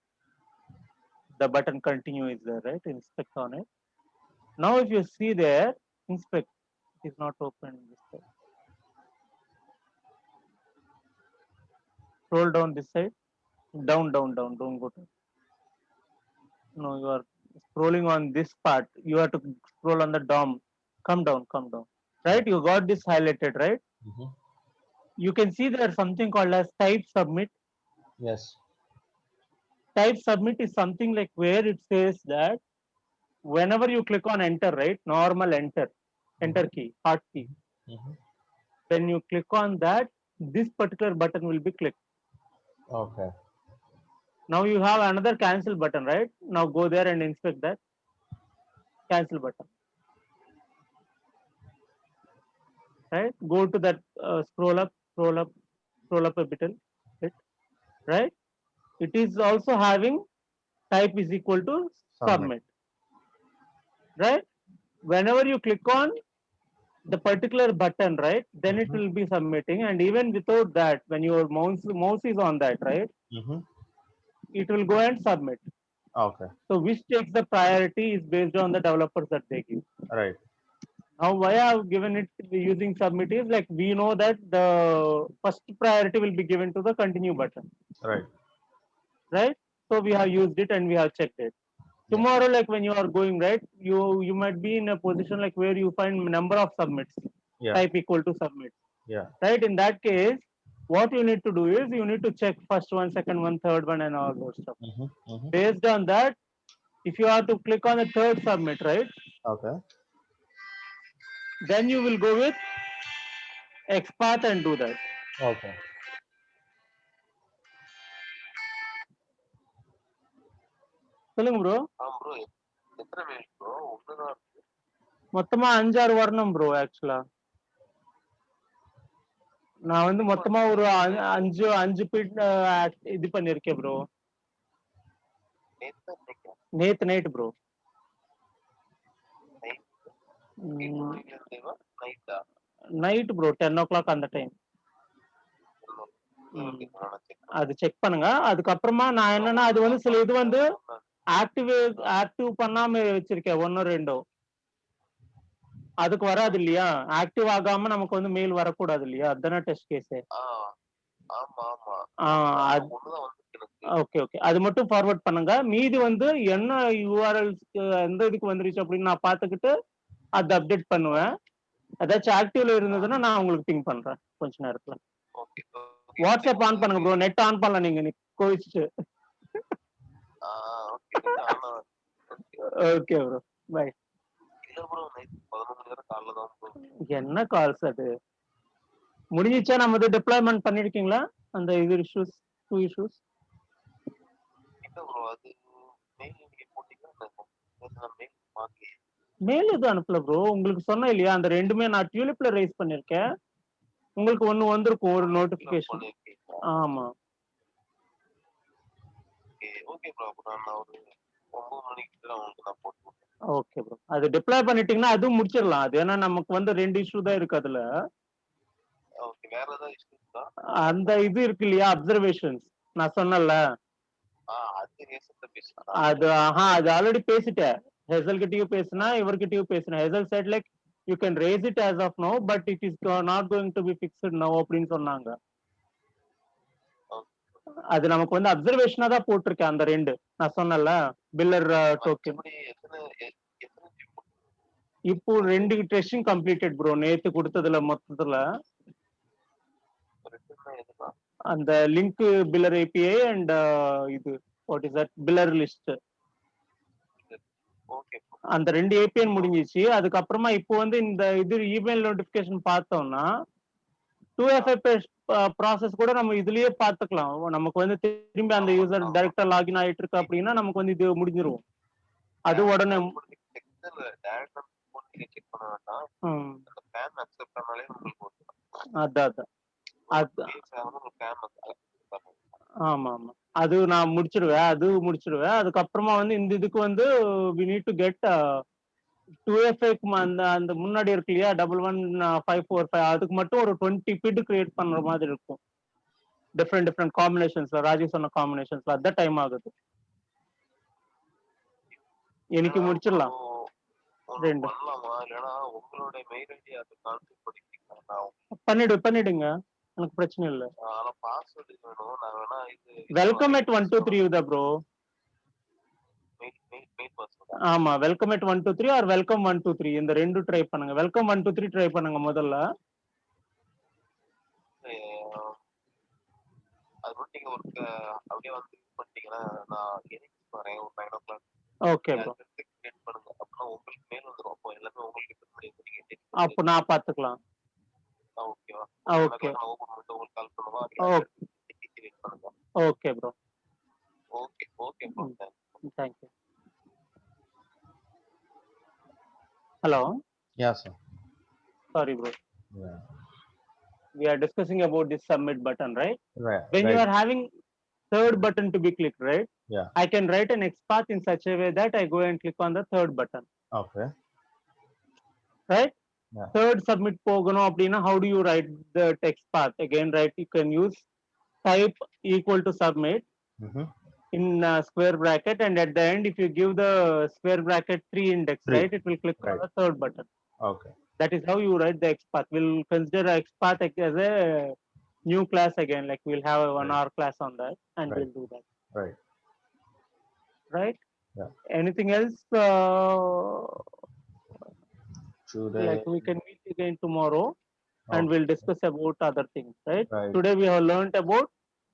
The button continue is there, right? Inspect on it. Now if you see there, inspect. It is not open this side. Scroll down this side. Down, down, down. Don't go to. No, you are scrolling on this part. You have to scroll on the DOM. Come down, come down. Right? You got this highlighted, right? Mm-hmm. You can see there's something called as type submit. Yes. Type submit is something like where it says that whenever you click on enter, right? Normal enter, Mm-hmm. enter key, hot key. Mm-hmm. When you click on that, this particular button will be clicked. Okay. Now you have another cancel button, right? Now go there and inspect that cancel button, right? Go to that, scroll up, scroll up, scroll up a bit, right? It is also having type is equal to Submit. submit, right? Whenever you click on the particular button, right, then it Mm-hmm. will be submitting. And even without that, when your mouse is on that, right, Mm-hmm. it will go and submit. Okay. So which takes the priority is based on the developers that they give. Right. Now, why I have given it using submit is like we know that the first priority will be given to the continue button, Right. right? So we have used it and we have checked it. Yeah. Tomorrow, like when you are going right, you might be in a position like where you find number of submits, Yeah. type equal to submit, Yeah. right? In that case, what you need to do is you need to check first one, second one, third one, and all those stuff. Mm-hmm. Mm-hmm. Based on that, if you are to click on the third submit, right, Okay. then you will go with XPath and do that. Okay. சொல்லுங்க bro மொத்தமா 5-6 வரணும் bro ஆக்சுவலா நான் வந்து மொத்தமா ஒரு அஞ்சு bit இது பண்ணிருக்கேன் ப்ரோ. நேத்து night bro. Night bro 10 o'clock அந்த டைம். அது செக் பண்ணுங்க. அதுக்கப்புறமா நான் என்னன்னா அது வந்து சில இது வந்து ஆக்டிவ் பண்ணாம வச்சிருக்கேன் 1 2. அதுக்கு வராது இல்லையா? ஆக்டிவ் ஆகாம நமக்கு வந்து மெயில் வரக்கூடாது இல்லையா? அதானே டெஸ்ட் கேஸ். Okay okay. அது மட்டும் ஃபார்வர்ட் பண்ணுங்க. மீதி வந்து என்ன யூஆர்எல்ஸ்க்கு எந்த இதுக்கு வந்துருச்சு அப்படின்னு நான் பார்த்துக்கிட்டு அதை அப்டேட் பண்ணுவேன். ஏதாச்சும் ஆக்டிவ்ல இருந்ததுன்னா நான் உங்களுக்கு பிங் பண்றேன் கொஞ்ச நேரத்துல. வாட்ஸ்அப் ஆன் பண்ணுங்க ப்ரோ. நெட் ஆன் பண்ணல நீங்க கோவிச்சுட்டு. Okay bro bye. என்ன கால்ஸ் அது முடிஞ்சிச்சா? நம்ம இது டிப்ளாய்மெண்ட் பண்ணிருக்கீங்களா அந்த இது இஷ்யூஸ் 2 இஷ்யூஸ்? மெயில் எதுவும் அனுப்பல ப்ரோ. உங்களுக்கு சொன்னேன் இல்லையா அந்த ரெண்டுமே நான் டியூலிப்ல ரைஸ் பண்ணிருக்கேன். உங்களுக்கு ஒண்ணு வந்திருக்கும் ஒரு நோட்டிபிகேஷன். ஆமா ஓகே ப்ரோ. அது டிப்ளாய் பண்ணிட்டீங்கன்னா அதுவும் முடிச்சிடலாம். அது ஏன்னா நமக்கு வந்து 2 இஷ்யூ தான் இருக்கு அதுல. அந்த இது இருக்கு இல்லையா அப்சர்வேஷன்ஸ் நான் சொன்னேன்ல அது அது ஆல்ரெடி பேசிட்டேன். ஹெசல் கிட்டயும் பேசினா இவர்கிட்டயும் பேசினேன். ஹெசல் said like you can raise it as of now but it is not going to be fixed no அப்படின்னு சொன்னாங்க. அது நமக்கு வந்து அப்சர்வேஷனா தான் போட்டிருக்கேன் அந்த 2 நான் சொன்னேன்ல பில்லர் டோக்கன். இப்போ 2 டெஸ்டிங் கம்ப்ளீட்டட் ப்ரோ. நேத்து கொடுத்ததுல மொத்தத்துல அந்த லிங்க் பில்லர் ஏபிஐ அண்ட் இது what is that pillar list அந்த 2 ஏபிஐ முடிஞ்சிச்சு. அதுக்கப்புறமா இப்போ வந்து இந்த இது இமெயில் நோட்டிபிகேஷன் பார்த்தோம்னா 2FA ப்ராசஸ் கூட நம்ம இதுலயே பார்த்துக்கலாம். நமக்கு வந்து திரும்பி அந்த யூசர் டைரக்டா லாகின் ஆயிட்டு இருக்கு அப்படின்னா நமக்கு வந்து இது முடிஞ்சிரும். அது உடனே அதான் ஆமா ஆமா அது நான் முடிச்சிருவேன். அதுக்கப்புறமா வந்து இந்த இதுக்கு வந்து we need to get 2FA அந்த அந்த முன்னாடி இருக்கு இல்லையா 11545 அதுக்கு மட்டும் ஒரு 20 பிட் கிரியேட் பண்ற மாதிரி இருக்கும். டிஃப்ரெண்ட் காம்பினேஷன்ஸ்ல ராஜி சொன்ன காம்பினேஷன்ஸ்ல அதான் டைம் ஆகுது. எனக்கு முடிச்சிடலாம் 2 பண்ணிடுங்க எனக்கு பிரச்சனை இல்ல. வெல்கம் அட் 123 தான் ப்ரோ. ஆமா வெல்கம் அட் 123 ஆர் வெல்கம் 123 இந்த 2 ட்ரை பண்ணுங்க. வெல்கம் 123 ட்ரை பண்ணுங்க முதல்ல. Okay bro. அப்போ நான் பாத்துக்கலாம். Okay okay bro. Thank you. Hello. Yeah, sir. Sorry, bro. Yeah. We are discussing about this submit button, right? Right. When right. you are having third button to be clicked, right? Yeah. I can write an XPath in such a way that I go and click on the third button. Okay. Right? Yeah. Third submit போகணும் அப்படின்னா how do you write the text path? Again, right? You can use type equal to submit in square bracket, and at the end, if you give the square bracket 3 index, 3. right? It will click on the third button. Okay. That is how you write the XPath. We'll consider XPath as a new class again. Like we'll have a 1 hour class on that, and we'll do that. Right. Right? Yeah. Anything else? Today. Like we can meet again tomorrow, and we'll discuss about other things. Right? Right. Today we have learned about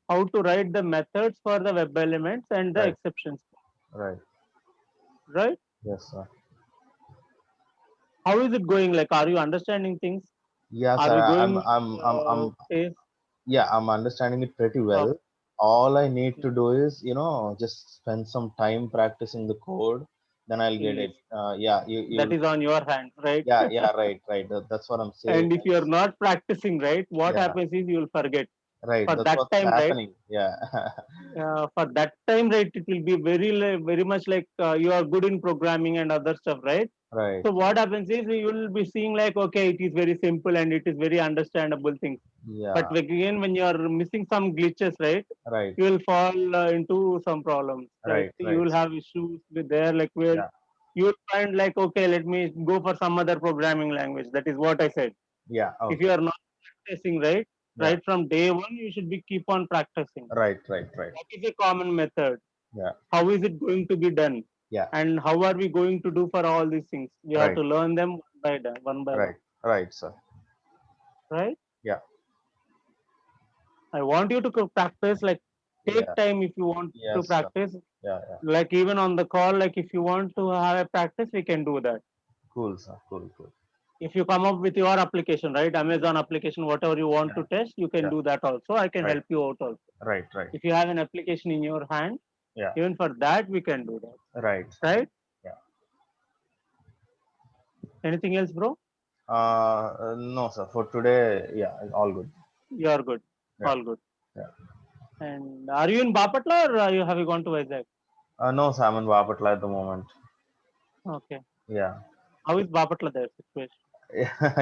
how to write the methods for the web elements and the exceptions. Right. Right? Yes, sir. How is it going? Like, are you understanding things? Yes, are sir. we going Yeah, I'm understanding it pretty well. All I need to do is, just spend some time practicing the code then I'll get it. Yeah, That you'll. is on your hands, right? Yeah, right, right. That's what I'm saying. And if you are not practicing, right, what Yeah, happens is you will forget. right. For That's that what's time, right, happening. Yeah, right, it will be very much like you are good in programming and other stuff, right? right. So what happens is you will be seeing like, okay, it is very simple and it is very understandable things. But Yeah, again, when you are missing some glitches, right, right, you will fall into some problems, right? right, You right. will have issues with there, like where Yeah, you will find like, okay, let me go for some other programming language. That is what I said. yeah. If you Okay. are not practicing, right, Yeah, right from day one, you should be keep on practicing. right, right, right. What is a common method? Yeah, How is it going to be done? yeah. And how are we going to do for all these things? You have Right, to learn them one by one, right, right, sir. right? Yeah, I want you to practice, like take yeah. time if you want to Yes, sir. practice. Yeah, yeah. Like even on the call, like if you want to have a practice, we can do that. Cool, sir. Cool, cool. If you come up with your application, right, Amazon application, whatever you want Yeah, to test, you can yeah. do that also. I can Right, help you out also. right, right. If you have an application in your hand, Yeah, even for that, we can do that, right, sir. right? Yeah. Anything else, bro? No, sir. For today, yeah, all good. You're good. Yeah, All good. yeah. And are you in Bapatla or have you gone to Vizag? No, sir. I'm in Wapatla at the moment. Okay. Yeah. How is Bapatla there situation?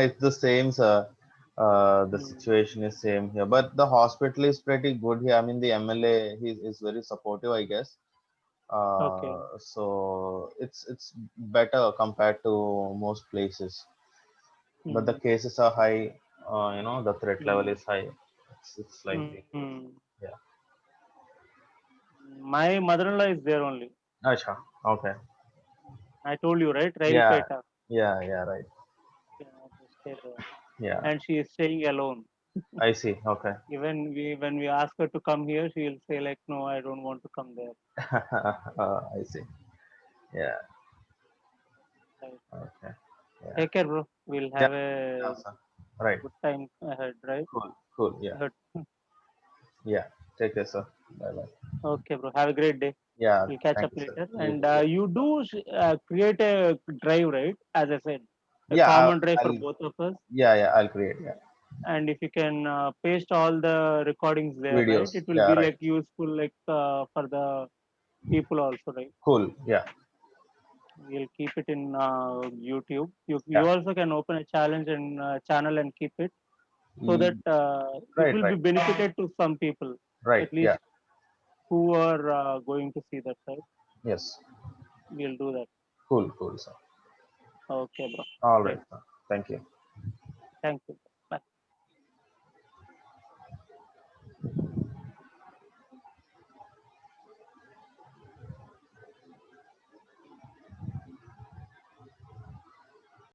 It's the same, sir. The Hmm. situation is same here, but the hospital is pretty good here. I mean, the MLA he is very supportive, I guess. Okay. So it's better compared to most places. But the Hmm. cases are high. The threat level Hmm. is high. It's like Hmm. yeah. My mother-in-law is there only. Acha. Okay. I told you, right? Yeah. Railpeta. Yeah. Yeah. Right. Yeah, they stay there. Yeah. And she is staying alone. I see. Okay. Even when we ask her to come here, she will say like, no, I don't want to come there. I see. Yeah. Right. Okay. Yeah. Take care, bro. We'll Yeah. have a Yeah, sir. Right. good time ahead, right? Cool. Cool. Yeah. Ahead. Yeah. Take care, sir. Bye bye. Okay, bro. Have a great day. Yeah. We'll catch Thank up you, sir. later. You And too. Yeah. you do create a drive, right? As I said, a Yeah. common drive for I'll. both of us. Yeah. Yeah. I'll create. Yeah. And if you can paste all the recordings there, right? Videos. It will Yeah. be Right. like useful, like for the people also, right? Cool. Yeah. We'll keep it in YouTube. You Yeah. also can open a challenge and channel and keep it so that E- it Right. will be Right. benefited to some people, Right. at least Yeah. who are going to see that, right? Yes. We'll do that. Cool. Cool, sir. Okay, bro. All right, Great. sir. Thank you. Thank you.